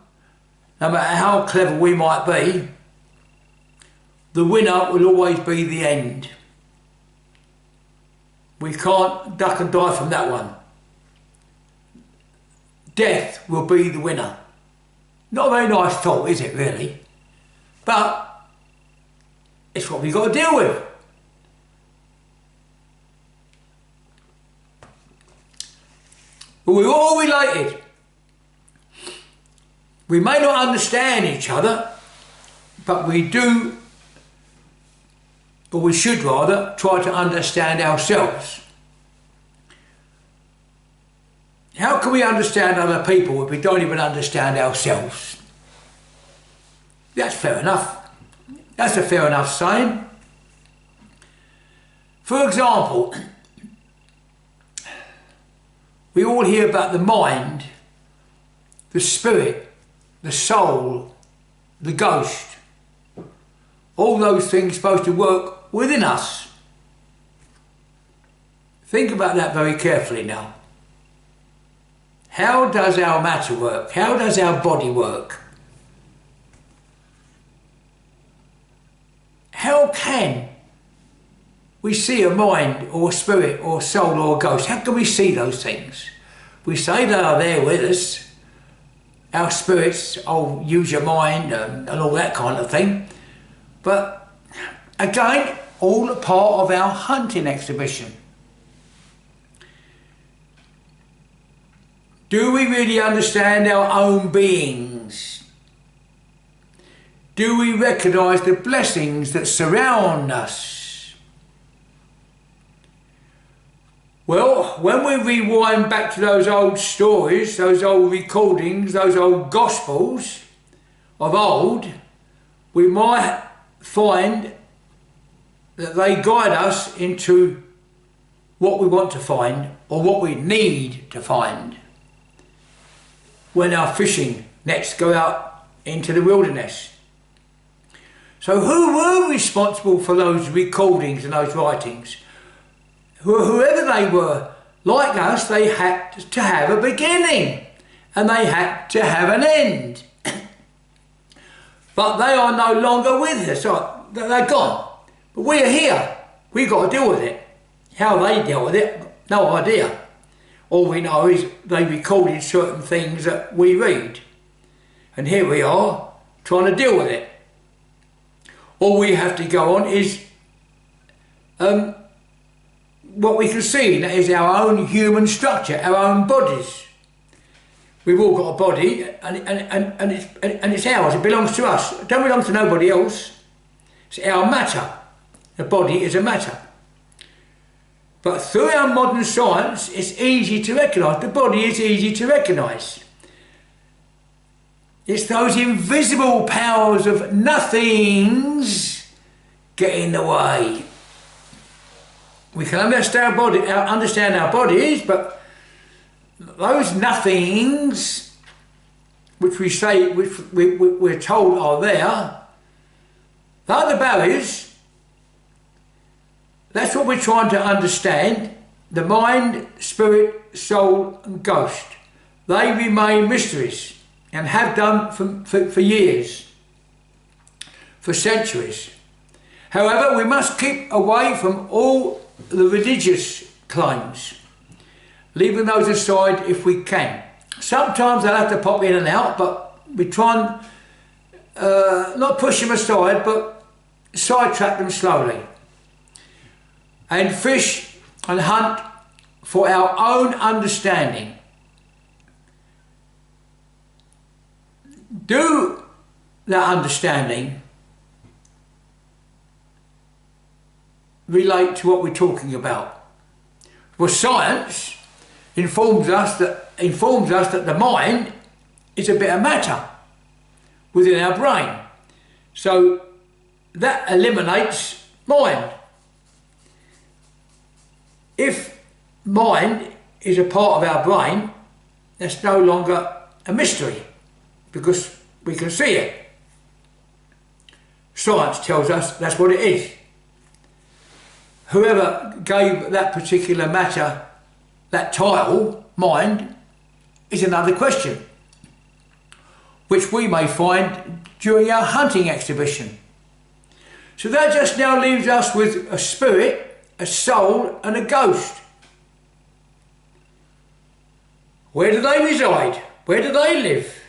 no matter how clever we might be, the winner will always be the end. We can't duck and dive from that one. Death will be the winner. Not a very nice thought, is it really? But it's what we've got to deal with. But we're all related. We may not understand each other, but we do, or we should rather, try to understand ourselves. How can we understand other people if we don't even understand ourselves? That's fair enough. That's a fair enough saying. For example, we all hear about the mind, the spirit, the soul, the ghost. All those things supposed to work within us. Think about that very carefully now. How does our matter work? How does our body work? How can we see a mind or a spirit or a soul or a ghost? How can we see those things? We say they are there with us. Our spirits, oh, use your mind and all that kind of thing. But again, all a part of our hunting exhibition. Do we really understand our own beings? Do we recognise the blessings that surround us? Well, when we rewind back to those old stories, those old recordings, those old gospels of old, we might find that they guide us into what we want to find or what we need to find when our fishing nets go out into the wilderness. So who were responsible for those recordings and those writings? Whoever they were, like us, they had to have a beginning. and they had to have an end. But they are no longer with us. They're gone. But we are here. We've got to deal with it. How they deal with it, no idea. All we know is they recorded certain things that we read. And here we are, trying to deal with it. All we have to go on is what we can see, and that is our own human structure, our own bodies. We've all got a body, and it's ours. It belongs to us. It don't belong to nobody else. It's our matter. The body is a matter. But through our modern science, it's easy to recognise. The body is easy to recognise. It's those invisible powers of nothings get in the way. We can understand our bodies, but those nothings, which we're told are there, they're the barriers. That's what we're trying to understand. The mind, spirit, soul and ghost. They remain mysteries and have done for years, for centuries. However, we must keep away from all the religious claims, leaving those aside if we can. Sometimes they'll have to pop in and out, but we try and not push them aside, but sidetrack them slowly. And fish and hunt for our own understanding. Do that understanding relate to what we're talking about? Well, science informs us that the mind is a bit of matter within our brain. So that eliminates mind. If mind is a part of our brain, that's no longer a mystery because we can see it. Science tells us that's what it is. Whoever gave that particular matter that title, mind, is another question, which we may find during our hunting exhibition. So that just now leaves us with a spirit, a soul and a ghost. Where do they reside? Where do they live?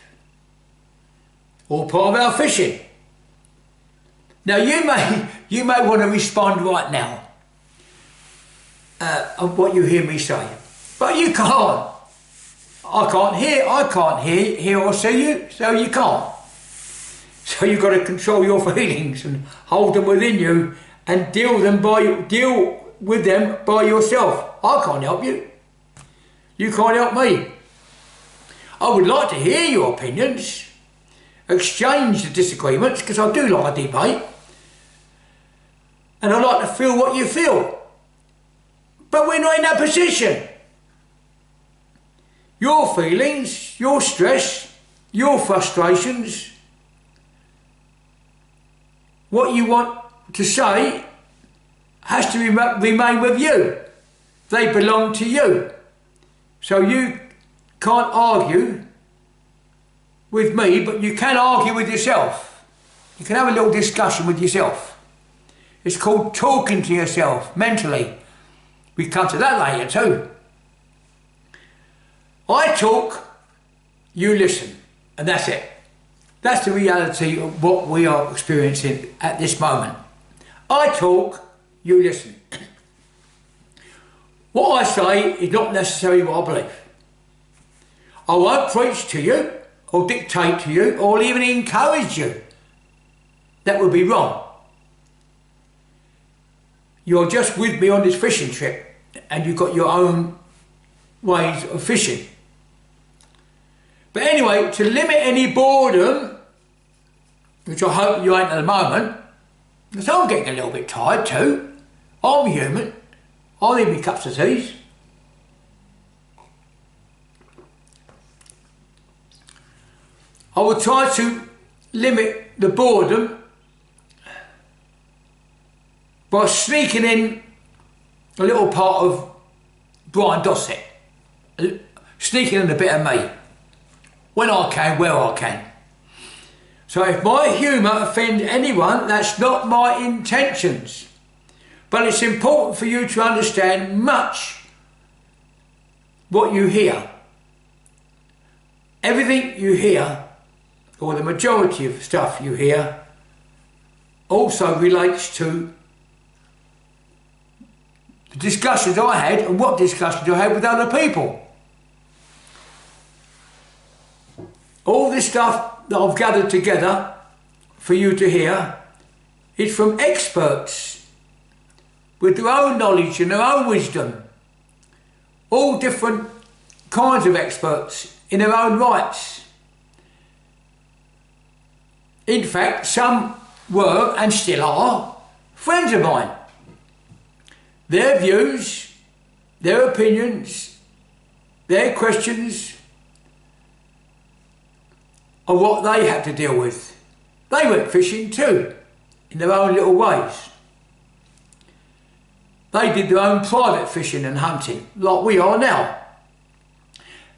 All part of our fishing. Now you may want to respond right now of what you hear me say, but you can't. I can't hear or see you, so you can't. So you've got to control your feelings and hold them within you and deal with them by yourself. I can't help you. You can't help me. I would like to hear your opinions, exchange the disagreements, because I do like a debate, and I like to feel what you feel. But we're not in that position. Your feelings, your stress, your frustrations, what you want to say has to remain with you. They belong to you. So you can't argue with me, but you can argue with yourself. You can have a little discussion with yourself. It's called talking to yourself mentally. We come to that later too. I talk, you listen, and that's it. That's the reality of what we are experiencing at this moment. I talk, you listen. What I say is not necessarily what I believe. I won't preach to you, or dictate to you, or even encourage you. That would be wrong. You're just with me on this fishing trip, and you've got your own ways of fishing. But anyway, to limit any boredom, which I hope you ain't at the moment, because I'm getting a little bit tired too. I'm human. I need me cups of tea. I will try to limit the boredom by sneaking in a little part of Brian Dossett, sneaking in a bit of me. when I can, where I can. So if my humour offends anyone, that's not my intentions. But it's important for you to understand much what you hear. Everything you hear, or the majority of stuff you hear, also relates to the discussions I had and what discussions I had with other people. All this stuff that I've gathered together for you to hear is from experts with their own knowledge and their own wisdom. All different kinds of experts in their own rights. In fact, some were and still are friends of mine. Their views, their opinions, their questions are what they had to deal with. They went fishing too, in their own little ways. They did their own private fishing and hunting, like we are now.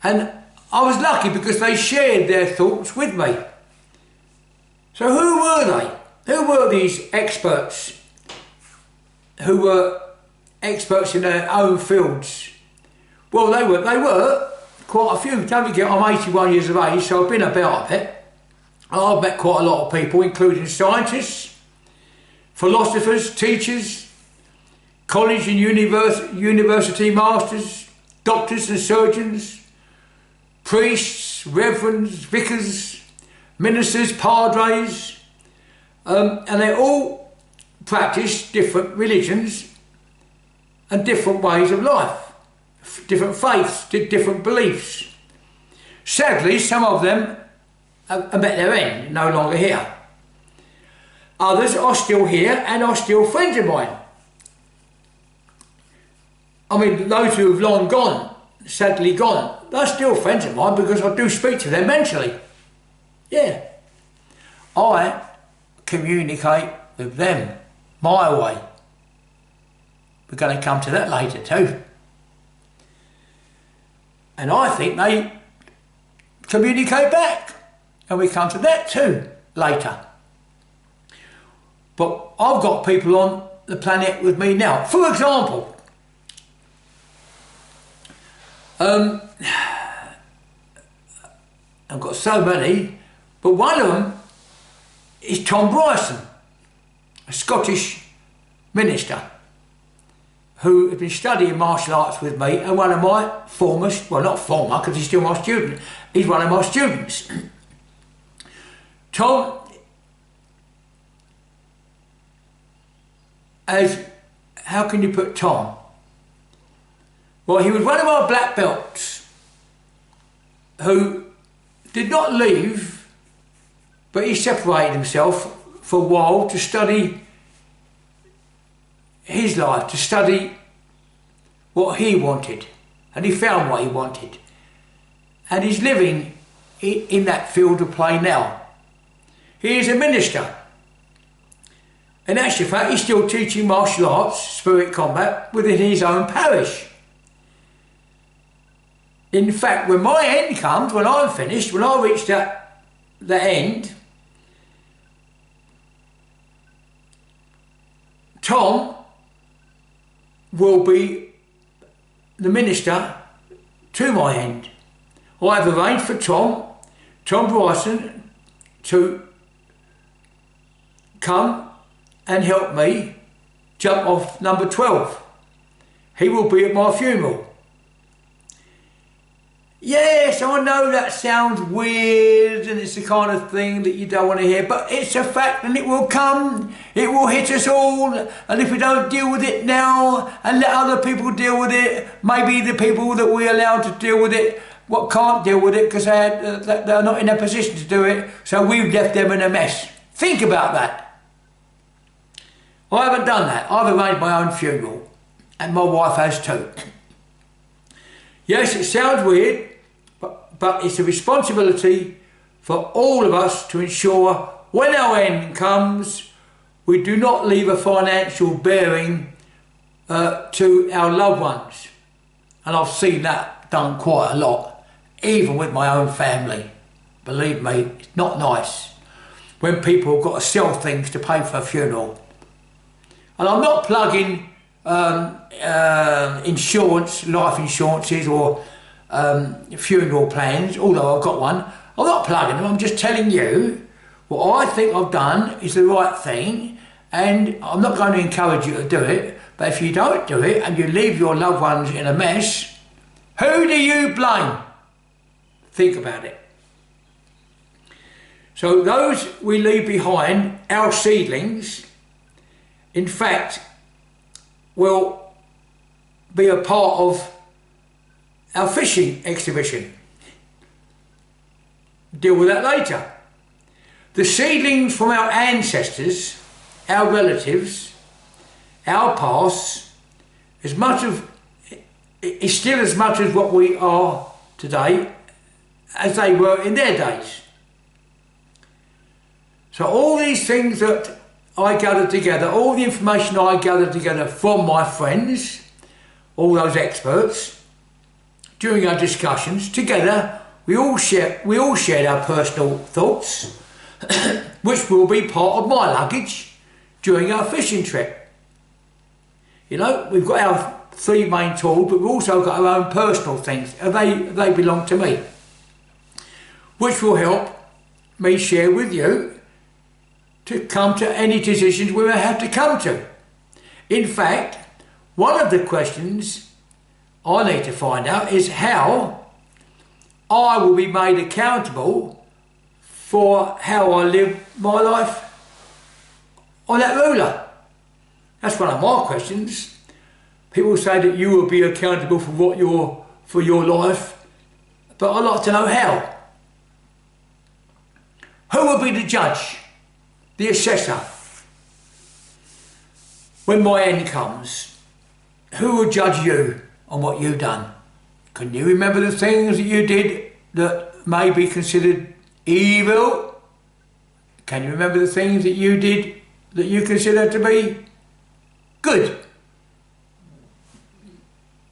And I was lucky because they shared their thoughts with me. So who were they? Who were these experts who were experts in their own fields? Well, they were quite a few. Don't forget, I'm 81 years of age, so I've been about a bit. I've met quite a lot of people, including scientists, philosophers, teachers, college and university masters, doctors and surgeons, priests, reverends, vicars, ministers, padres, and they all practice different religions and different ways of life, different faiths, different beliefs. Sadly, some of them have met their end, no longer here. Others are still here and are still friends of mine. I mean, those who have long gone, sadly gone, they're still friends of mine because I do speak to them mentally. Yeah. I communicate with them my way. We're going to come to that later too. And I think they communicate back. And we come to that too later. But I've got people on the planet with me now. For example, I've got so many, but one of them is Tom Bryson, a Scottish minister who has been studying martial arts with me, and one of my former, well not former because he's still my student, he's one of my students. Tom how can you put Tom? Well, he was one of our black belts who did not leave, but he separated himself for a while to study his life, to study what he wanted, and he found what he wanted. And he's living in that field of play now. He is a minister. In actual fact, he's still teaching martial arts, spirit combat, within his own parish. In fact, when my end comes, when I'm finished, when I reach the end, Tom will be the minister to my end. I have arranged for Tom Bryson, to come and help me jump off number 12. He will be at my funeral. Yes, I know that sounds weird and it's the kind of thing that you don't want to hear, but it's a fact and it will come, it will hit us all, and if we don't deal with it now and let other people deal with it, maybe the people that we allow to deal with it can't deal with it because they're not in a position to do it, so we've left them in a mess. Think about that. I haven't done that. I've arranged my own funeral, and my wife has too. Yes, it sounds weird, but it's a responsibility for all of us to ensure when our end comes, we do not leave a financial bearing to our loved ones. And I've seen that done quite a lot, even with my own family. Believe me, it's not nice when people have got to sell things to pay for a funeral. And I'm not plugging insurance, life insurances or funeral plans, although I've got one. I'm not plugging them, I'm just telling you what I think I've done is the right thing, and I'm not going to encourage you to do it, but if you don't do it and you leave your loved ones in a mess, who do you blame? Think about it. So those we leave behind, our seedlings, in fact, will be a part of our fishing exhibition. Deal with that later. The seedlings from our ancestors, our relatives, our past, is still as much as what we are today as they were in their days. So all these things that I gathered together, all the information I gathered together from my friends, all those experts, during our discussions, together we all shared our personal thoughts, which will be part of my luggage during our fishing trip. You know, we've got our 3 main tools, but we've also got our own personal things, and they belong to me, which will help me share with you to come to any decisions we may have to come to. In fact, one of the questions I need to find out is how I will be made accountable for how I live my life on that ruler. That's one of my questions. People say that you will be accountable for your life, but I'd like to know how. Who will be the judge? The assessor. When my end comes, who will judge you on what you've done? Can you remember the things that you did that may be considered evil? Can you remember the things that you did that you consider to be good?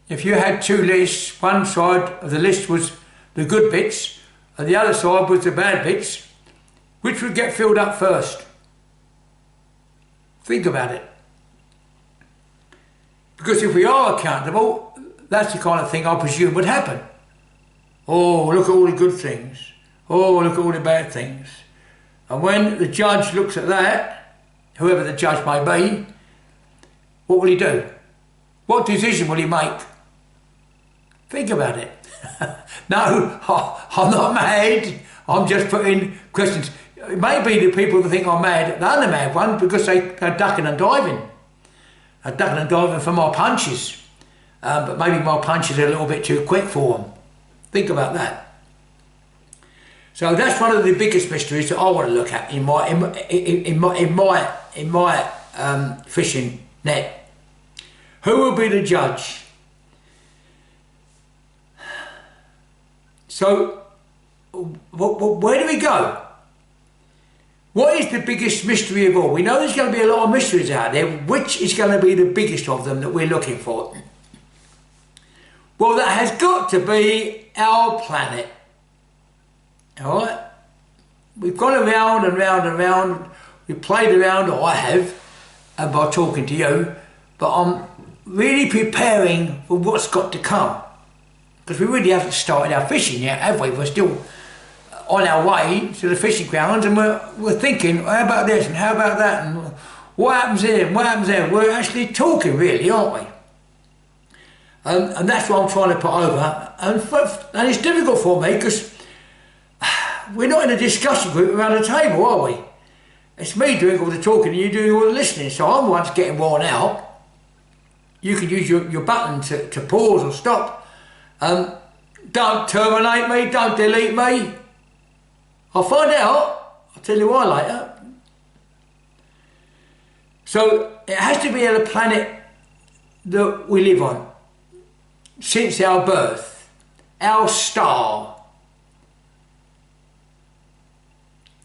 If you had 2 lists, one side of the list was the good bits and the other side was the bad bits, which would get filled up first? Think about it. Because if we are accountable, that's the kind of thing I presume would happen. Oh, look at all the good things. Oh, look at all the bad things. And when the judge looks at that, whoever the judge may be, what will he do? What decision will he make? Think about it. No, I'm not mad. I'm just putting questions. It may be the people that think I'm mad, they're the mad ones because they're ducking and diving. They're ducking and diving for my punches. But maybe my punches are a little bit too quick for them. Think about that. So that's one of the biggest mysteries that I want to look at in my fishing net. Who will be the judge? So, where do we go? What is the biggest mystery of all? We know there's going to be a lot of mysteries out there. Which is going to be the biggest of them that we're looking for? Well, that has got to be our planet. All right? We've gone around and round and round. We've played around, or I have, by talking to you. But I'm really preparing for what's got to come. Because we really haven't started our fishing yet, have we? We're still on our way to the fishing grounds, and we're thinking, how about this and how about that, and what happens here and what happens there. We're actually talking, really, aren't we? And that's what I'm trying to put over. And it's difficult for me because we're not in a discussion group around the table, are we? It's me doing all the talking and you doing all the listening, so I'm the one that's getting worn out. You can use your button to pause or stop. Don't terminate me, don't delete me. I'll find out. I'll tell you why later. So it has to be on a planet that we live on. Since our birth, our star,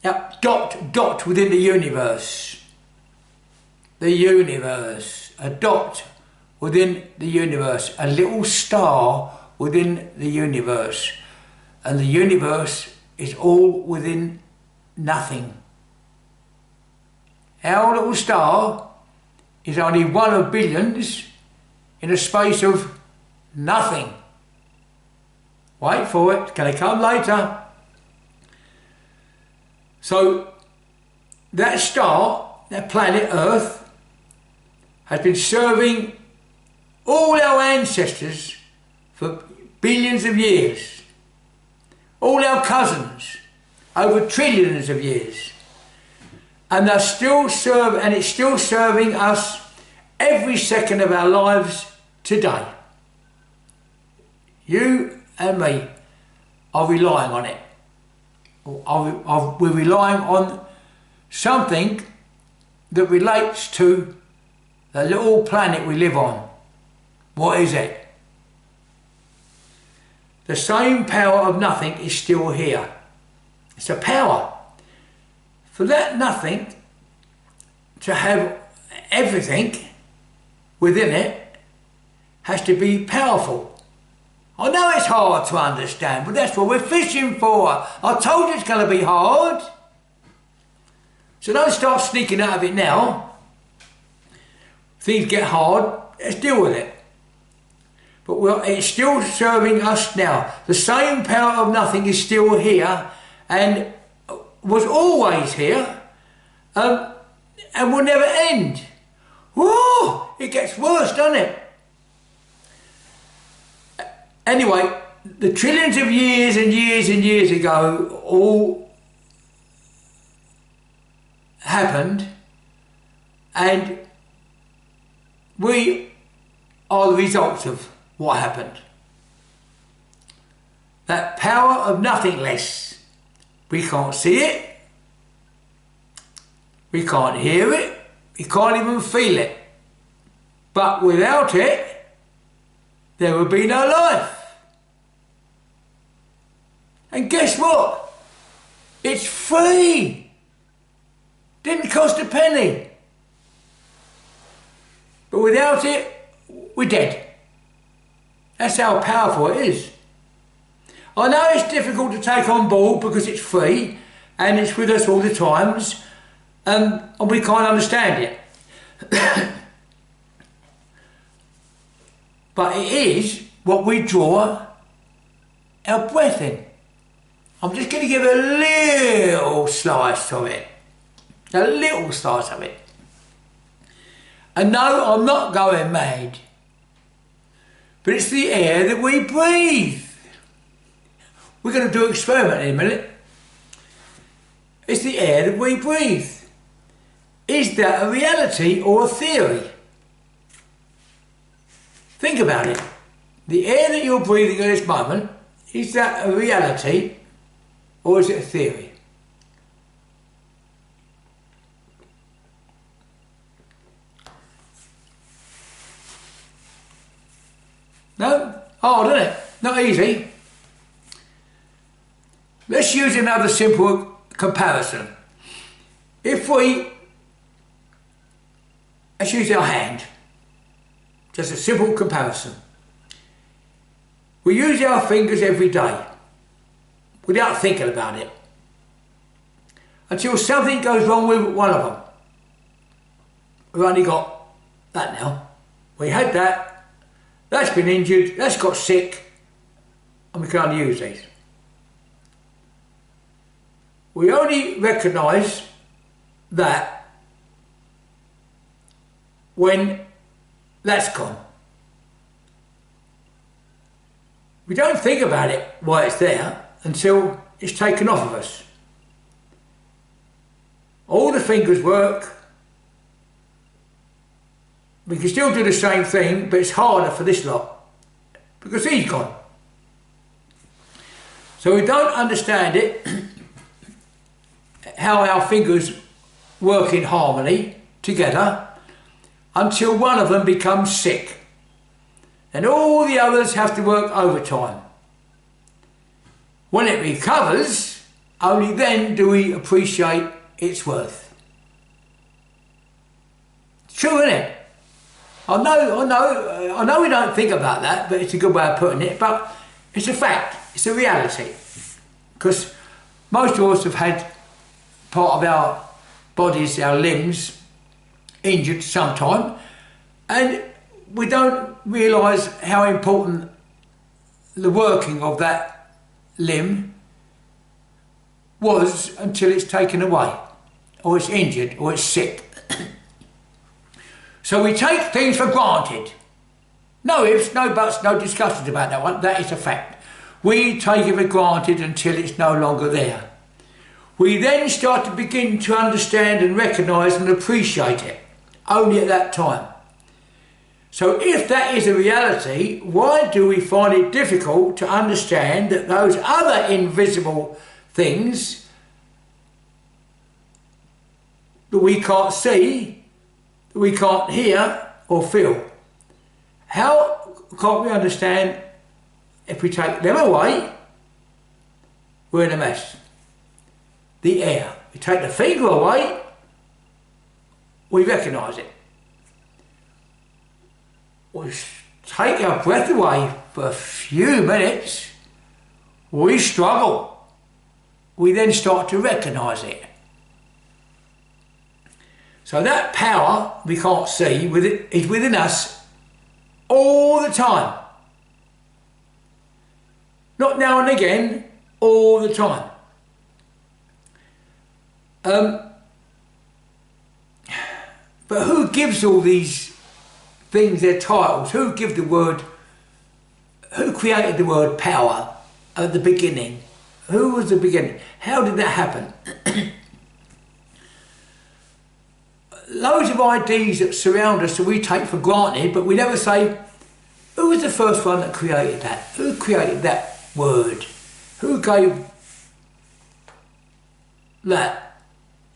our dot within the universe, a dot within the universe, a little star within the universe, and the universe is all within nothing. Our little star is only one of billions in a space of nothing. Wait for it, it's going to come later. So that star, that planet Earth, has been serving all our ancestors for billions of years. All our cousins, over trillions of years. And they're still and it's still serving us every second of our lives today. You and me are relying on it. We're relying on something that relates to the little planet we live on. What is it? The same power of nothing is still here. It's a power. For that nothing to have everything within it has to be powerful. I know it's hard to understand, but that's what we're fishing for. I told you it's going to be hard. So don't start sneaking out of it now. Things get hard, let's deal with it. But it's still serving us now. The same power of nothing is still here and was always here and will never end. Whoa! It gets worse, doesn't it? Anyway, the trillions of years and years and years ago all happened, and we are the results of what happened. That power of nothingness. We can't see it, we can't hear it, we can't even feel it. But without it, there would be no life. And guess what? It's free. Didn't cost a penny. But without it, we're dead. That's how powerful it is. I know it's difficult to take on board because it's free and it's with us all the times, and we can't understand it. But it is what we draw our breath in. I'm just going to give a little slice of it. A little slice of it. And no, I'm not going mad. But it's the air that we breathe. We're going to do an experiment in a minute. It's the air that we breathe. Is that a reality or a theory? Think about it. The air that you're breathing at this moment, is that a reality or is it a theory? No? Hard, isn't it? Not easy. Let's use another simple comparison. Let's use our hand. Just a simple comparison. We use our fingers every day without thinking about it until something goes wrong with one of them. We've only got that now. We had that, that's been injured, that's got sick, and we can only use these. We only recognise that when that's gone. We don't think about it, why it's there, until it's taken off of us. All the fingers work. We can still do the same thing, but it's harder for this lot because he's gone. So we don't understand it, how our fingers work in harmony together, until one of them becomes sick. And all the others have to work overtime. When it recovers, only then do we appreciate its worth. It's true, isn't it? I know we don't think about that, but it's a good way of putting it, but it's a fact, it's a reality. Because most of us have had part of our bodies, our limbs, injured sometime, and we don't realise how important the working of that limb was until it's taken away, or it's injured, or it's sick. So we take things for granted. No ifs, no buts, no discussions about that one. That is a fact. We take it for granted until it's no longer there. We then start to begin to understand and recognise and appreciate it, only at that time. So if that is a reality, why do we find it difficult to understand that those other invisible things that we can't see, that we can't hear or feel? How can't we understand if we take them away, we're in a mess? The air. We take the finger away, we recognise it. We take our breath away for a few minutes, we struggle. We then start to recognise it. So that power we can't see is within us all the time. Not now and again, all the time. But who gives all these things their titles? Who created the word power at the beginning? Who was the beginning? How did that happen? Loads of ideas that surround us that we take for granted, but we never say, who was the first one that created that? Who created that word? Who gave that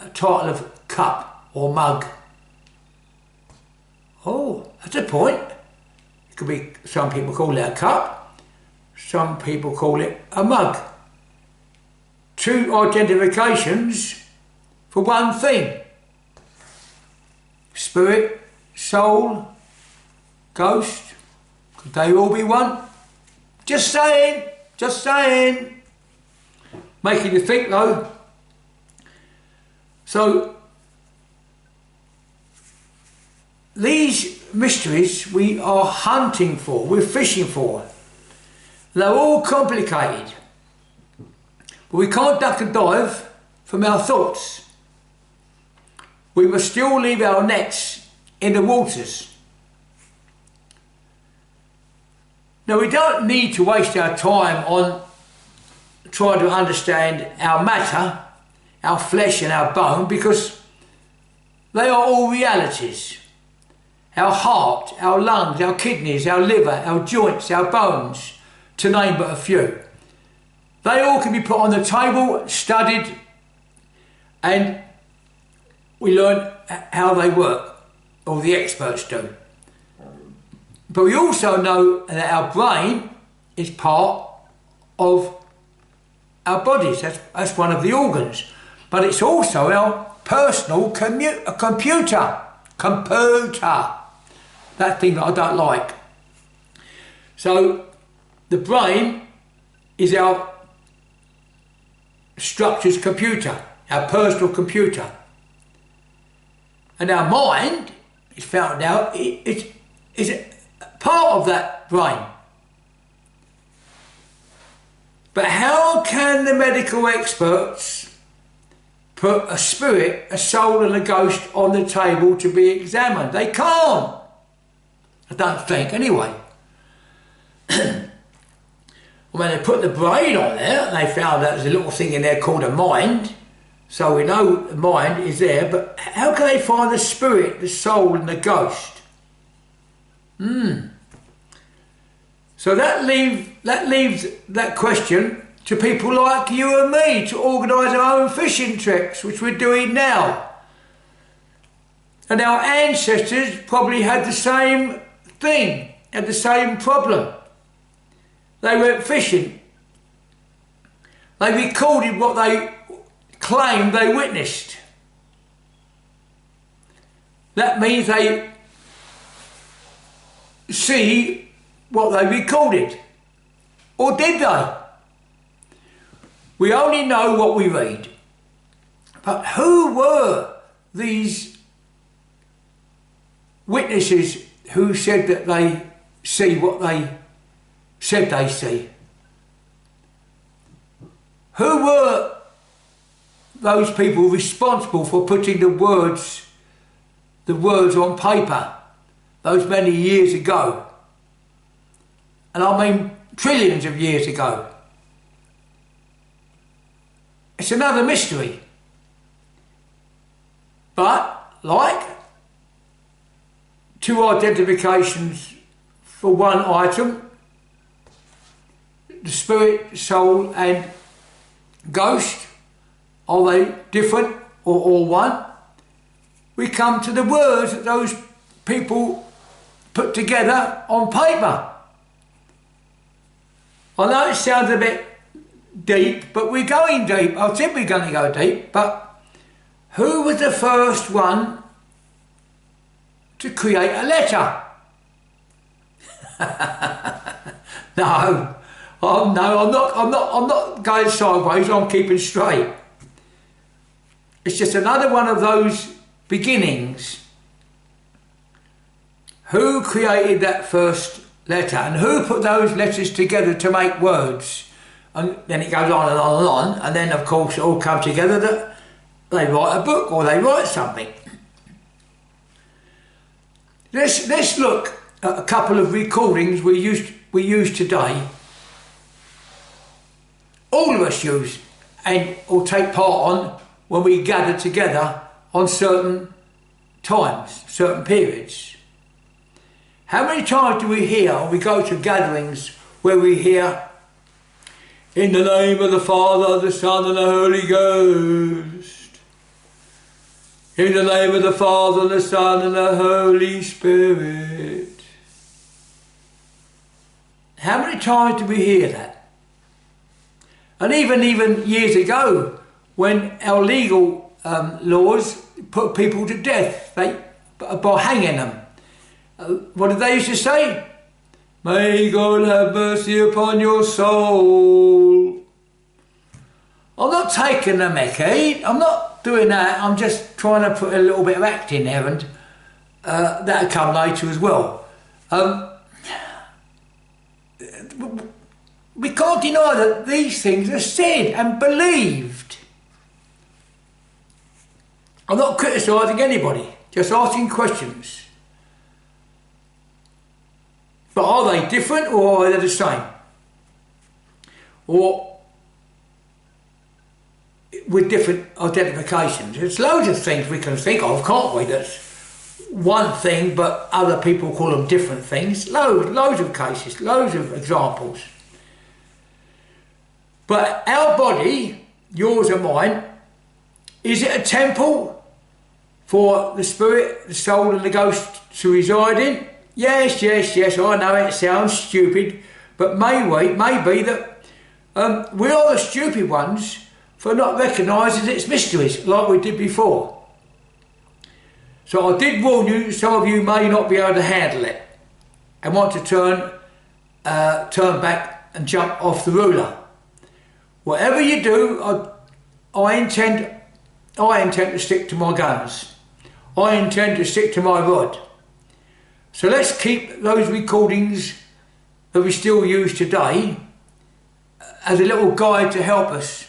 a title of cup or mug? Oh, that's a point. It could be, some people call it a cup, some people call it a mug. Two identifications for one thing. Spirit, soul, ghost, could they all be one? Just saying, just saying. Making you think though. So, these mysteries we are hunting for, we're fishing for. They're all complicated. But we can't duck and dive from our thoughts. We must still leave our nets in the waters. Now, we don't need to waste our time on trying to understand our matter, our flesh and our bone, because they are all realities. Our heart, our lungs, our kidneys, our liver, our joints, our bones, to name but a few. They all can be put on the table, studied, and we learn how they work, or the experts do. But we also know that our brain is part of our bodies. That's one of the organs. But it's also our personal computer. That thing that I don't like. So the brain is our structure's computer, our personal computer. And our mind is found out is part of that brain. But how can the medical experts put a spirit, a soul and a ghost on the table to be examined? They can't. I don't think anyway. When they put the brain on there, they found out there's a little thing in there called a mind. So we know the mind is there, but how can they find the spirit, the soul and the ghost? So that leaves that question to people like you and me to organise our own fishing trips, which we're doing now. And our ancestors probably had the same thing, had the same problem. They went fishing. They recorded what they claimed they witnessed. That means they see what they recorded. Or did they? We only know what we read. But who were these witnesses who said that they see what they said they see? Who were those people responsible for putting the words on paper those many years ago? And I mean trillions of years ago. It's another mystery. But, like two identifications for one item, the spirit, soul and ghost, are they different or all one? We come to the words that those people put together on paper. I know it sounds a bit deep, but we're going deep. I think we're going to go deep, but who was the first one to create a letter? No, I'm not going sideways, I'm keeping straight. It's just another one of those beginnings. Who created that first letter and who put those letters together to make words? And then it goes on and on and on, and then of course it all comes together that they write a book or they write something. Let's look at a couple of recordings we use today. All of us use or take part on when we gather together on certain times, certain periods. How many times do we hear, or we go to gatherings where we hear, "In the name of the Father, the Son and the Holy Ghost. In the name of the Father, the Son and the Holy Spirit." How many times do we hear that? And even years ago, when our legal laws put people to death by hanging them, what did they used to say? "May God have mercy upon your soul." I'm not taking the mickey, I'm not doing that, I'm just trying to put a little bit of act in there, and that'll come later as well. We can't deny that these things are said and believed. I'm not criticising anybody, just asking questions. But are they different or are they the same? Or with different identifications? There's loads of things we can think of, can't we? That's one thing, but other people call them different things. Loads of cases, loads of examples. But our body, yours and mine, is it a temple for the spirit, the soul and the ghost to reside in? Yes, I know it sounds stupid, but maybe that we are the stupid ones for not recognising its mysteries like we did before. So I did warn you, some of you may not be able to handle it and want to turn back and jump off the ruler. Whatever you do, I intend to stick to my guns. I intend to stick to my rod. So let's keep those recordings that we still use today as a little guide to help us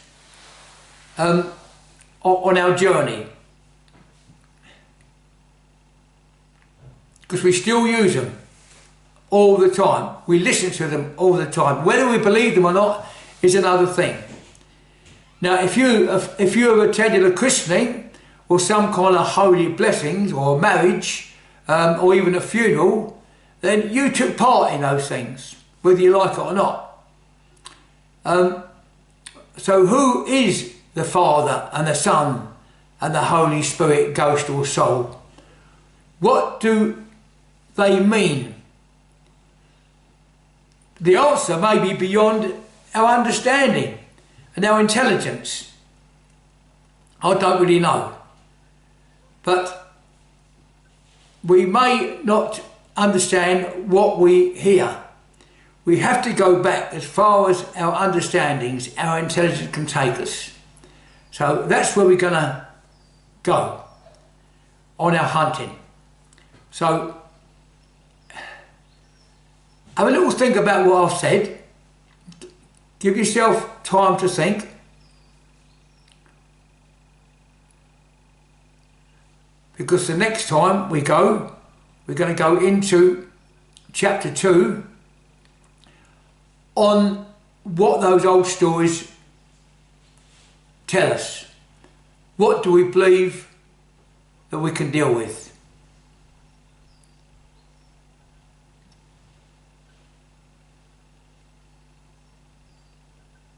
on our journey. Because we still use them all the time. We listen to them all the time. Whether we believe them or not is another thing. Now, if you have attended a christening or some kind of holy blessings or a marriage or even a funeral, then you took part in those things, whether you like it or not. So who is the Father and the Son and the Holy Spirit, ghost or soul? What do they mean? The answer may be beyond our understanding and our intelligence. I don't really know. But we may not understand what we hear. We have to go back as far as our understandings, our intelligence can take us. So that's where we're going to go on our hunting. So have a little think about what I've said. Give yourself time to think. Because the next time we go, we're going to go into chapter 2 on what those old stories tell us. What do we believe that we can deal with?